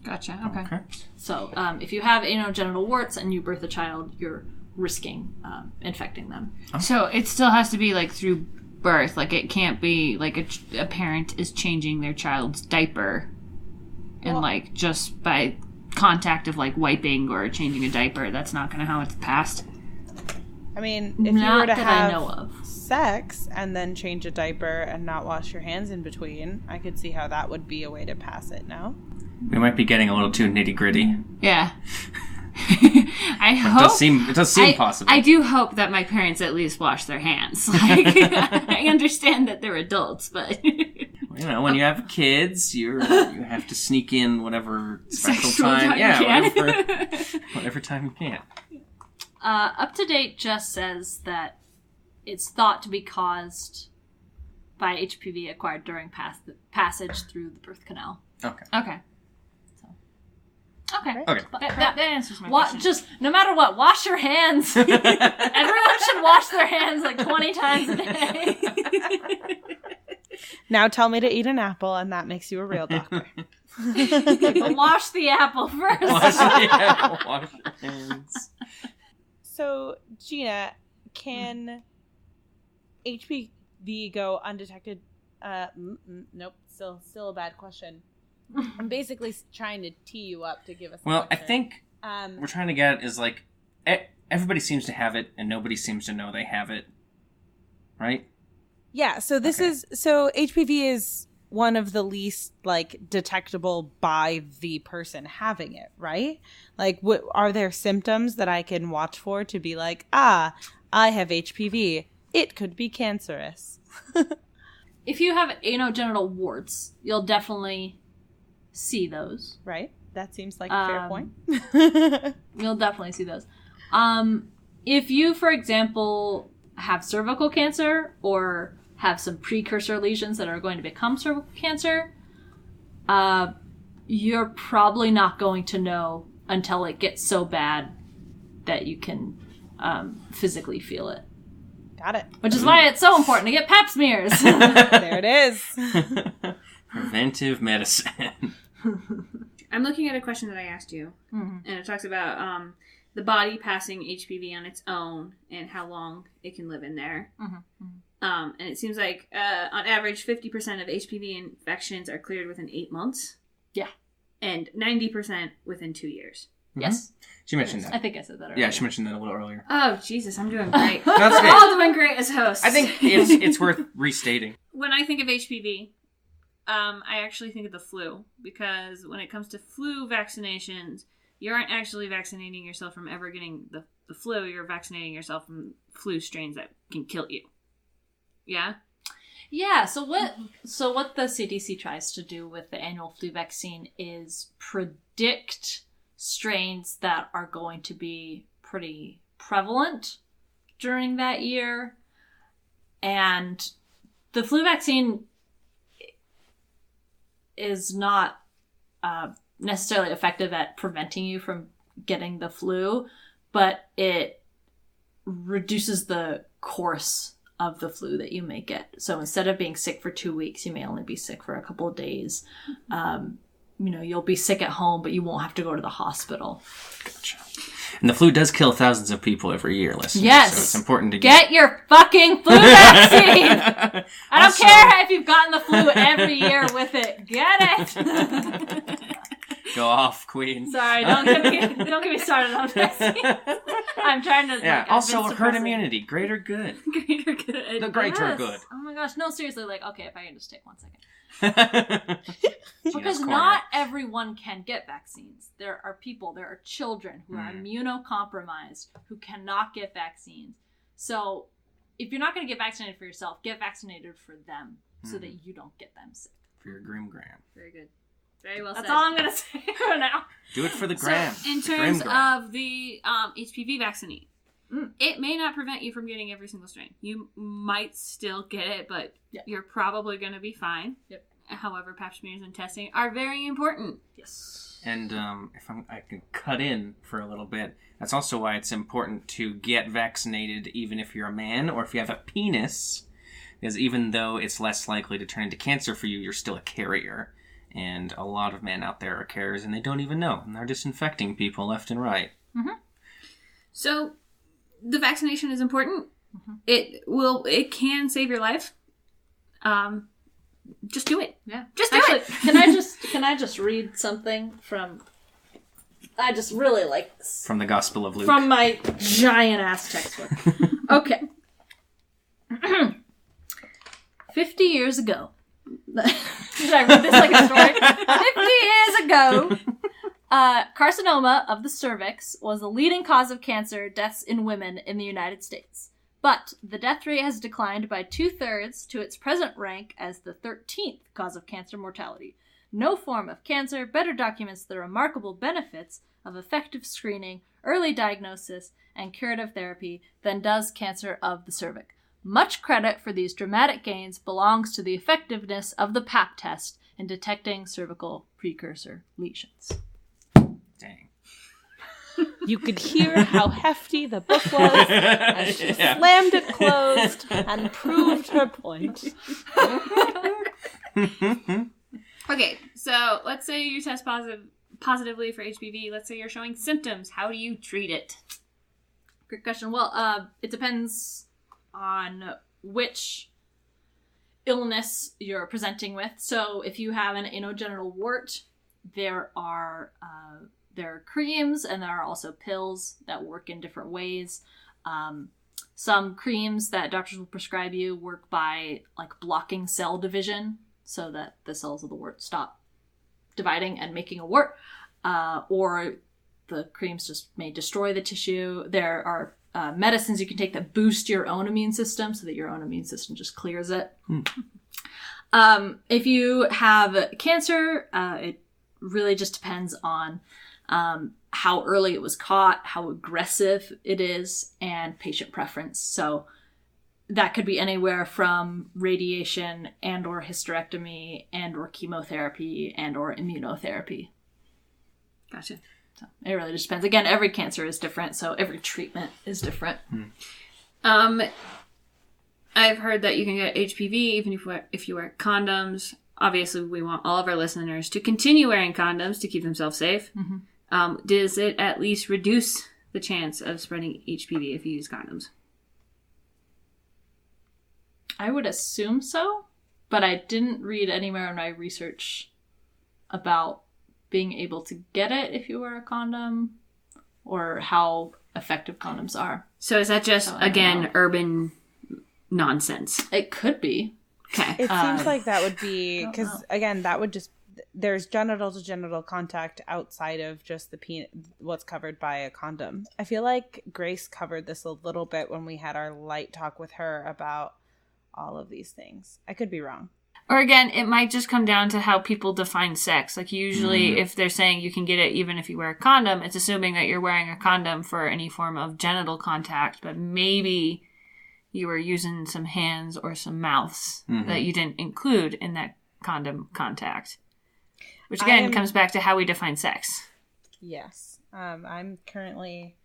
Speaker 2: Gotcha. Okay.
Speaker 1: So if you have anogenital warts and you birth a child, you're risking infecting them.
Speaker 2: So it still has to be like through birth. Like it can't be like a parent is changing their child's diaper and like just by contact of like wiping or changing a diaper. That's not going to how it's passed.
Speaker 6: I mean, if you
Speaker 1: Not
Speaker 6: were to
Speaker 1: that I
Speaker 6: have
Speaker 1: know of.
Speaker 6: sex and then change a diaper and not wash your hands in between, I could see how that would be a way to pass it, no?
Speaker 3: We might be getting a little too nitty-gritty.
Speaker 2: Yeah. It
Speaker 3: does seem possible.
Speaker 2: I do hope that my parents at least wash their hands. Like, I understand that they're adults, but
Speaker 3: when you have kids, you have to sneak in whatever special
Speaker 2: Sexual
Speaker 3: time.
Speaker 2: you can.
Speaker 3: Whatever time you can.
Speaker 1: Up to date just says that it's thought to be caused by HPV acquired during passage through the birth canal.
Speaker 3: Okay.
Speaker 2: Okay. That answers my question.
Speaker 1: Just no matter what, wash your hands. Everyone should wash their hands like 20 times a day.
Speaker 6: Now tell me to eat an apple, and that makes you a real doctor.
Speaker 1: But wash the apple first.
Speaker 3: Wash your hands.
Speaker 6: So, Gina, can HPV go undetected? Nope, still a bad question. I'm basically trying to tee you up to give us.
Speaker 3: Well, I think we're trying to get is like everybody seems to have it, and nobody seems to know they have it, right?
Speaker 6: Yeah. So HPV is one of the least like detectable by the person having it, right? Like, are there symptoms that I can watch for to be like, I have HPV. It could be cancerous.
Speaker 1: If you have anogenital warts, you'll definitely see those.
Speaker 6: Right? That seems like a fair point.
Speaker 1: You'll definitely see those. If you, for example, have cervical cancer or have some precursor lesions that are going to become cervical cancer, you're probably not going to know until it gets so bad that you can physically feel it.
Speaker 6: Got it.
Speaker 1: Which is why it's so important to get pap smears.
Speaker 6: There it is.
Speaker 3: Preventive medicine.
Speaker 2: I'm looking at a question that I asked you, and it talks about the body passing HPV on its own and how long it can live in there. And it seems like, on average, 50% of HPV infections are cleared within 8 months.
Speaker 1: Yeah.
Speaker 2: And 90% within 2 years.
Speaker 1: Yes.
Speaker 3: She mentioned that.
Speaker 1: I think I said that earlier.
Speaker 3: Yeah, she mentioned that a little earlier.
Speaker 2: Oh, Jesus, I'm doing great.
Speaker 3: That's
Speaker 2: We're
Speaker 3: good.
Speaker 2: all doing great as hosts.
Speaker 3: I think it's worth restating.
Speaker 2: When I think of HPV, I actually think of the flu, because when it comes to flu vaccinations, you aren't actually vaccinating yourself from ever getting the flu. You're vaccinating yourself from flu strains that can kill you. Yeah?
Speaker 1: Yeah, so what the CDC tries to do with the annual flu vaccine is predict strains that are going to be pretty prevalent during that year. And the flu vaccine is not necessarily effective at preventing you from getting the flu, but it reduces the course of the flu that you may get. So instead of being sick for 2 weeks, you may only be sick for a couple of days. you'll be sick at home, but you won't have to go to the hospital.
Speaker 3: Gotcha. And the flu does kill thousands of people every year, listeners.
Speaker 1: Yes.
Speaker 3: So it's important to
Speaker 1: get your fucking flu vaccine. I don't care if you've gotten the flu every year with it. Get it.
Speaker 3: Go off, Queen.
Speaker 1: Sorry, don't get me started on vaccines. I'm trying to.
Speaker 3: Yeah. Also, herd immunity, greater good.
Speaker 2: Greater good.
Speaker 3: The greater good.
Speaker 1: Oh my gosh, no, seriously. Like, okay, if I can just take 1 second. Because
Speaker 3: Gina's
Speaker 1: not everyone can get vaccines. There are children who are immunocompromised who cannot get vaccines. So if you're not going to get vaccinated for yourself, get vaccinated for them so that you don't get them sick.
Speaker 3: For your Grim Gram.
Speaker 2: Very good. Very well
Speaker 1: That's
Speaker 2: said.
Speaker 1: all I'm going to say for now.
Speaker 3: Do it for the Gram.
Speaker 2: So, in terms of the HPV vaccine, it may not prevent you from getting every single strain. You might still get it, but you're probably going to be fine.
Speaker 1: Yep.
Speaker 2: However, pap smears and testing are very important.
Speaker 1: Yes.
Speaker 3: And if I can cut in for a little bit, that's also why it's important to get vaccinated even if you're a man or if you have a penis. Because even though it's less likely to turn into cancer for you, you're still a carrier. And a lot of men out there are carriers and they don't even know. And they're just infecting people left and right.
Speaker 2: Mm-hmm. So the vaccination is important. Mm-hmm. It can save your life. Just do it.
Speaker 1: Yeah.
Speaker 2: Just do
Speaker 1: Actually,
Speaker 2: it.
Speaker 1: Can I just read something from I just really like
Speaker 3: from the Gospel of Luke.
Speaker 1: From my giant ass textbook. Okay. 50 years ago. Should I read this like a story? 50 years ago, carcinoma of the cervix was the leading cause of cancer deaths in women in the United States. But the death rate has declined by 2/3 to its present rank as the 13th cause of cancer mortality. No form of cancer better documents the remarkable benefits of effective screening, early diagnosis, and curative therapy than does cancer of the cervix. Much credit for these dramatic gains belongs to the effectiveness of the Pap test in detecting cervical precursor lesions.
Speaker 3: Dang.
Speaker 6: You could hear how hefty the book was as she slammed it closed and proved her point.
Speaker 2: Okay, so let's say you test positively for HPV. Let's say you're showing symptoms. How do you treat it?
Speaker 1: Good question. Well, it depends on which illness you're presenting with. So if you have an anogenital wart, there are creams and there are also pills that work in different ways. Some creams that doctors will prescribe you work by like blocking cell division so that the cells of the wart stop dividing and making a wart, or the creams just may destroy the tissue. There are medicines you can take that boost your own immune system so that your own immune system just clears it. If you have cancer, it really just depends on how early it was caught, how aggressive it is, and patient preference. So that could be anywhere from radiation and or hysterectomy and or chemotherapy and or immunotherapy.
Speaker 2: Gotcha.
Speaker 1: So it really just depends. Again, every cancer is different, so every treatment is different.
Speaker 2: I've heard that you can get HPV even if you wear condoms. Obviously, we want all of our listeners to continue wearing condoms to keep themselves safe. Mm-hmm. Does it at least reduce the chance of spreading HPV if you use condoms?
Speaker 1: I would assume so, but I didn't read anywhere in my research about being able to get it if you wear a condom or how effective condoms are.
Speaker 2: So is that just, again, urban nonsense?
Speaker 1: It could be.
Speaker 2: Okay.
Speaker 6: It seems like that would be, because again, that would just, there's genital to genital contact outside of just the what's covered by a condom. I feel like Grace covered this a little bit when we had our light talk with her about all of these things. I could be wrong.
Speaker 2: Or again, it might just come down to how people define sex. Like usually if they're saying you can get it even if you wear a condom, it's assuming that you're wearing a condom for any form of genital contact, but maybe you were using some hands or some mouths that you didn't include in that condom contact. Which again comes back to how we define sex.
Speaker 6: Yes. I'm currently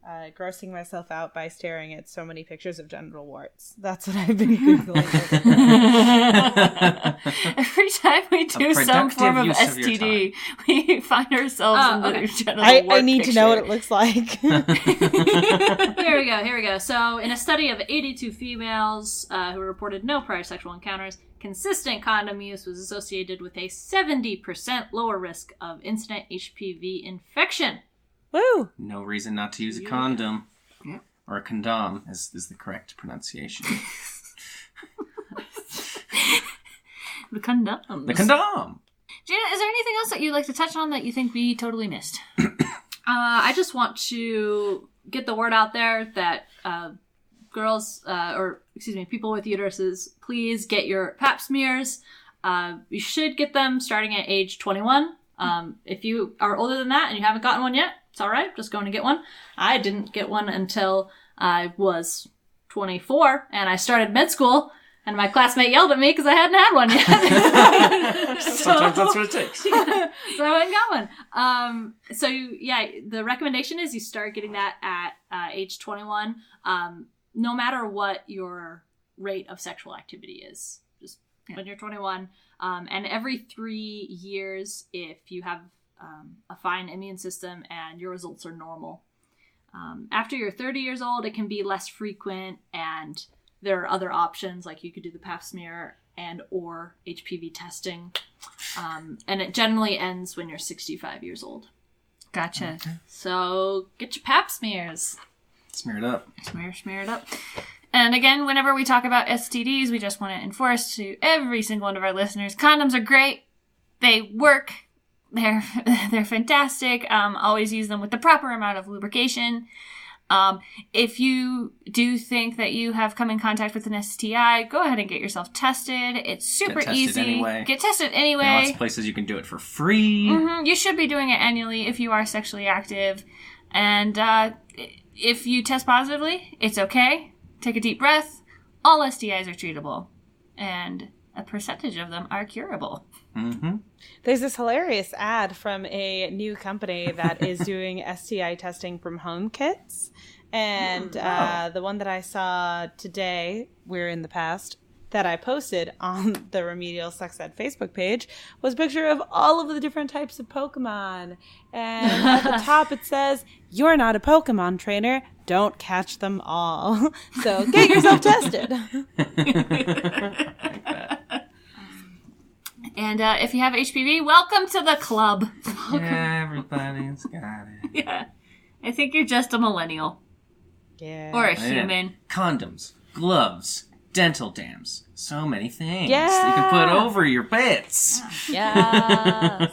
Speaker 6: grossing myself out by staring at so many pictures of genital warts. That's what I've been Googling.
Speaker 2: Every time we do some form of STD, we find ourselves in the genital wart
Speaker 6: I need to know what it looks like.
Speaker 1: Here we go. So, in a study of 82 females who reported no prior sexual encounters, consistent condom use was associated with a 70% lower risk of incident HPV infection.
Speaker 6: Woo!
Speaker 3: No reason not to use a condom. Yeah. Or a condom is the correct pronunciation.
Speaker 2: The condom.
Speaker 3: The condom!
Speaker 2: Gina, is there anything else that you'd like to touch on that you think we totally missed?
Speaker 1: I just want to get the word out there that people with uteruses, please get your pap smears. You should get them starting at age 21. If you are older than that and you haven't gotten one yet, it's all right. Just going to get one. I didn't get one until I was 24, and I started med school, and my classmate yelled at me because I hadn't had one yet.
Speaker 3: Sometimes that's what it takes.
Speaker 1: So I went and got one. The recommendation is you start getting that at age 21, no matter what your rate of sexual activity is. Just when you're 21. And every 3 years, if you have a fine immune system and your results are normal. After you're 30 years old, it can be less frequent, and there are other options, like you could do the pap smear and or HPV testing. And it generally ends when you're 65 years old.
Speaker 2: Gotcha.
Speaker 3: Okay.
Speaker 1: So get your pap smears.
Speaker 3: Smear it up.
Speaker 2: Smear it up. And again, whenever we talk about STDs, we just want to enforce to every single one of our listeners, condoms are great. They work. They're fantastic. Always use them with the proper amount of lubrication. If you do think that you have come in contact with an STI, go ahead and get yourself tested. It's super easy.
Speaker 3: Anyway.
Speaker 2: Get tested anyway.
Speaker 3: There are lots of places you can do it for free.
Speaker 2: Mm-hmm. You should be doing it annually if you are sexually active. And if you test positively, it's okay. Take a deep breath. All STIs are treatable. And a percentage of them are curable.
Speaker 3: Mm-hmm.
Speaker 6: There's this hilarious ad from a new company that is doing STI testing from home kits. And the one that I saw today, we're in the past, that I posted on the Remedial Sex Ed Facebook page was a picture of all of the different types of Pokemon. And at the top it says, "You're not a Pokemon trainer. Don't catch them all." So get yourself tested.
Speaker 2: And if you have HPV, welcome to the club.
Speaker 3: Yeah, everybody's got it.
Speaker 2: Yeah. I think you're just a millennial.
Speaker 6: Yeah.
Speaker 2: Or a human.
Speaker 3: Condoms, gloves, dental dams. So many things
Speaker 6: Yeah.
Speaker 3: you can put over your bits.
Speaker 1: Yes.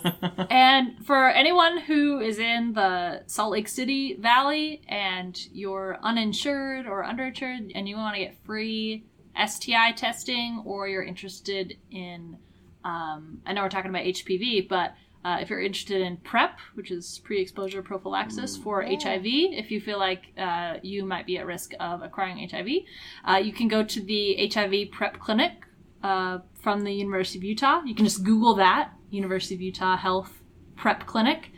Speaker 1: And for anyone who is in the Salt Lake City Valley and you're uninsured or underinsured and you want to get free STI testing, or you're interested in, I know we're talking about HPV, but if you're interested in PrEP, which is pre-exposure prophylaxis for HIV, if you feel like you might be at risk of acquiring HIV, you can go to the HIV PrEP clinic from the University of Utah. You can just Google that, University of Utah Health PrEP Clinic,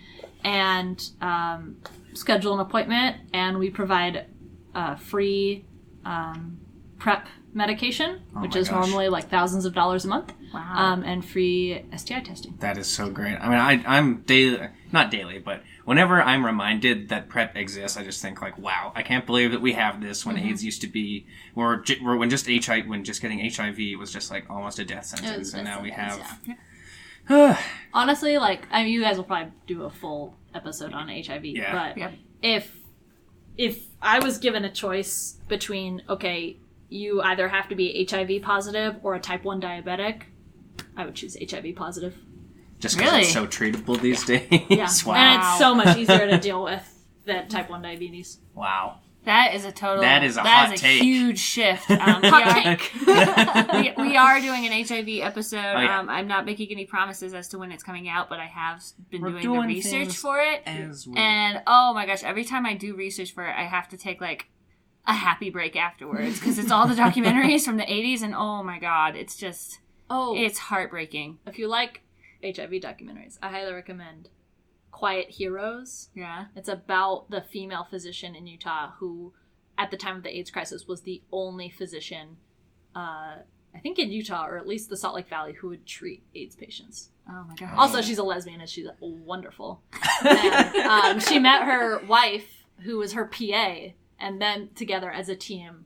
Speaker 1: and schedule an appointment, and we provide free PrEP medication, which is normally like thousands of dollars a month.
Speaker 2: Wow.
Speaker 1: And free STI testing.
Speaker 3: That is so great. I mean, I'm daily, not daily, but whenever I'm reminded that PrEP exists, I just think like, wow, I can't believe that we have this when AIDS used to be, when just getting HIV was just like almost a death sentence, and now we have.
Speaker 1: Yeah. Honestly, like, I mean, you guys will probably do a full episode on HIV, but if I was given a choice between, okay, you either have to be HIV positive or a type 1 diabetic, I would choose HIV positive.
Speaker 3: Just because it's so treatable these days.
Speaker 1: Yeah.
Speaker 3: Wow.
Speaker 1: And it's so much easier to deal with than type 1 diabetes.
Speaker 3: Wow.
Speaker 2: That is a total.
Speaker 3: That is a hot take.
Speaker 2: Huge shift. We are doing an HIV episode.
Speaker 3: Oh, yeah.
Speaker 2: I'm not making any promises as to when it's coming out, but I have been doing the research for it. And oh my gosh, every time I do research for it, I have to take like a happy break afterwards because it's all the documentaries from the 80s, and oh my god, it's just it's heartbreaking.
Speaker 1: If you like HIV documentaries, I highly recommend Quiet Heroes.
Speaker 2: Yeah.
Speaker 1: It's about the female physician in Utah who, at the time of the AIDS crisis, was the only physician, I think in Utah, or at least the Salt Lake Valley, who would treat AIDS patients.
Speaker 2: Oh my god.
Speaker 1: Also, she's a lesbian and she's wonderful. And, she met her wife, who was her PA, and then together as a team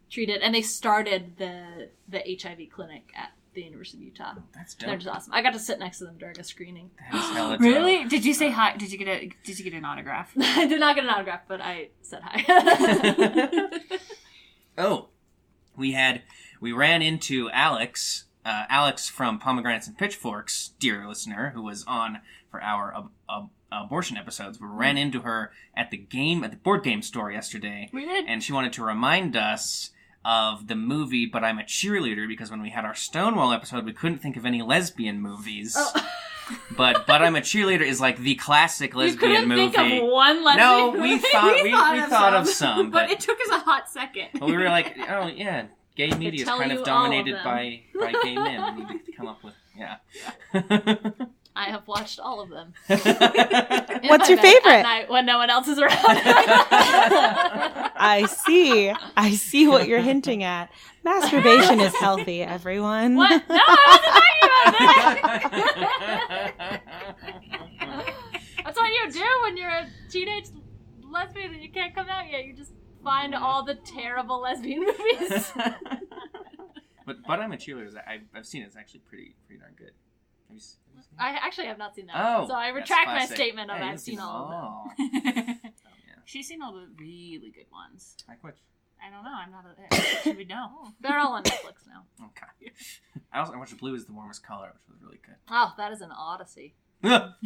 Speaker 1: treated, and they started the HIV clinic at the University of Utah.
Speaker 3: That's dope.
Speaker 1: They're just awesome. I got to sit next to them during a screening.
Speaker 3: That is hella dope.
Speaker 2: Really? Did you say hi? Did you get an autograph?
Speaker 1: I did not get an autograph, but I said hi.
Speaker 3: Oh, we ran into Alex from Pomegranates and Pitchforks, dear listener, who was on for our abortion episodes. We ran into her at the board game store yesterday.
Speaker 2: We did.
Speaker 3: And she wanted to remind us of the movie But I'm a Cheerleader, because when we had our Stonewall episode, we couldn't think of any lesbian movies. Oh. But I'm a Cheerleader is like the classic lesbian movie.
Speaker 1: You couldn't think of one lesbian
Speaker 3: No,
Speaker 1: movie?
Speaker 3: we thought of some,
Speaker 2: but it took us a hot second.
Speaker 3: But we were like, oh yeah, gay media is
Speaker 1: tell
Speaker 3: kind
Speaker 1: you
Speaker 3: of
Speaker 1: all of
Speaker 3: dominated
Speaker 1: them.
Speaker 3: by gay men. We need to come up with
Speaker 1: I have watched all of them.
Speaker 6: What's your favorite?
Speaker 1: At night when no one else is around.
Speaker 6: I see what you're hinting at. Masturbation is healthy, everyone.
Speaker 1: What? No, I wasn't talking about that. That's what you do when you're a teenage lesbian and you can't come out yet. You just find all the terrible lesbian movies.
Speaker 3: But I'm a Cheerleader. I've seen it. It's actually pretty darn good. Have you seen it?
Speaker 1: I actually have not seen that.
Speaker 3: Oh,
Speaker 1: so I
Speaker 3: that's
Speaker 1: retract my
Speaker 3: classic.
Speaker 1: statement of
Speaker 3: Hey,
Speaker 1: I've seen all of them.
Speaker 3: them.
Speaker 2: She's seen all the really good ones.
Speaker 3: Like which?
Speaker 2: I don't know. I'm not there. She would know.
Speaker 1: They're all on Netflix now.
Speaker 3: Okay. I watched Blue is the Warmest Color, which was really good.
Speaker 1: Oh, that is an odyssey.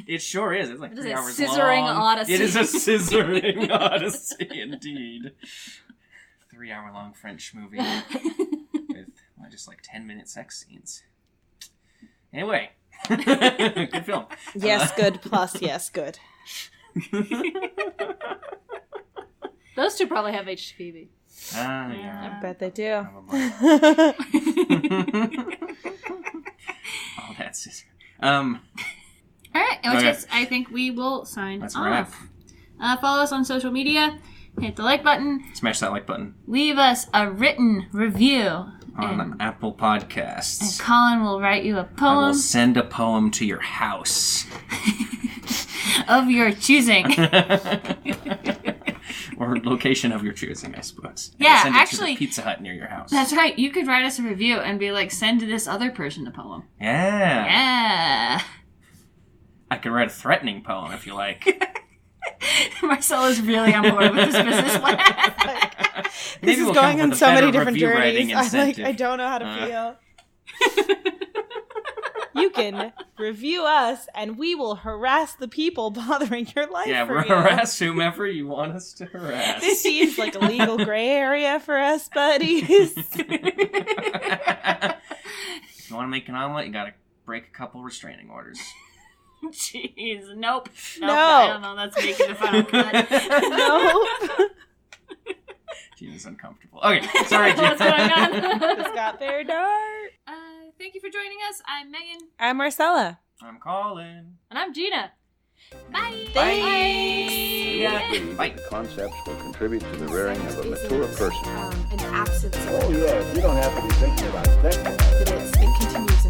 Speaker 3: It sure is. It's like
Speaker 1: It is
Speaker 3: 3
Speaker 1: a
Speaker 3: hours
Speaker 1: scissoring
Speaker 3: long.
Speaker 1: odyssey.
Speaker 3: It is a scissoring odyssey, indeed. 3-hour-long French movie with just like 10-minute sex scenes. Anyway, good film.
Speaker 6: Yes, good plus yes, good.
Speaker 1: Those two probably have HPV.
Speaker 3: Yeah.
Speaker 6: I bet they do.
Speaker 3: Oh, that's scissor.
Speaker 2: All right. In which
Speaker 3: Okay.
Speaker 2: case, I think we will sign
Speaker 3: Let's
Speaker 2: off.
Speaker 3: wrap.
Speaker 2: Follow us on social media. Hit the like button.
Speaker 3: Smash that like button
Speaker 2: Leave us a written review.
Speaker 3: on Apple
Speaker 2: And
Speaker 3: Podcasts.
Speaker 2: Colin will write you a
Speaker 3: I will
Speaker 2: poem
Speaker 3: send a poem to your house.
Speaker 2: of your choosing.
Speaker 3: Or location of your choosing, I suppose. And
Speaker 2: Yeah,
Speaker 3: I'll send it
Speaker 2: actually-
Speaker 3: to the Pizza Hut near your house.
Speaker 2: That's right. You could write us a review and be like, send this other person the poem.
Speaker 3: Yeah.
Speaker 2: Yeah.
Speaker 3: I can write a threatening poem if you like.
Speaker 2: Marcella's really on board with this business plan.
Speaker 6: This
Speaker 3: Maybe
Speaker 6: is
Speaker 3: we'll
Speaker 6: going
Speaker 3: come
Speaker 6: on
Speaker 3: with a
Speaker 6: so many
Speaker 3: better
Speaker 6: different
Speaker 3: review writing
Speaker 6: journeys.
Speaker 3: incentive.
Speaker 6: I don't know how to feel. You can review us, and we will harass the people bothering your life.
Speaker 3: Yeah,
Speaker 6: for
Speaker 3: we'll
Speaker 6: you.
Speaker 3: harass whomever you want us to harass.
Speaker 6: This seems like a legal gray area for us, buddies.
Speaker 3: If you want to make an omelet, you gotta break a couple restraining orders.
Speaker 2: Jeez. Nope.
Speaker 6: No.
Speaker 2: I don't know. That's making the final cut.
Speaker 6: Nope.
Speaker 3: Gina's uncomfortable. Okay, sorry, Gina.
Speaker 1: What's going on?
Speaker 6: This got very dark.
Speaker 2: Thank you for joining us. I'm Megan.
Speaker 6: I'm Marcella.
Speaker 3: I'm Colin.
Speaker 1: And I'm Gina.
Speaker 2: Bye.
Speaker 4: The
Speaker 3: Bye.
Speaker 4: concepts will contribute to the rearing of a mature person.
Speaker 7: An absence of
Speaker 8: Oh, yeah, you don't have to be thinking about sex.
Speaker 7: that it continues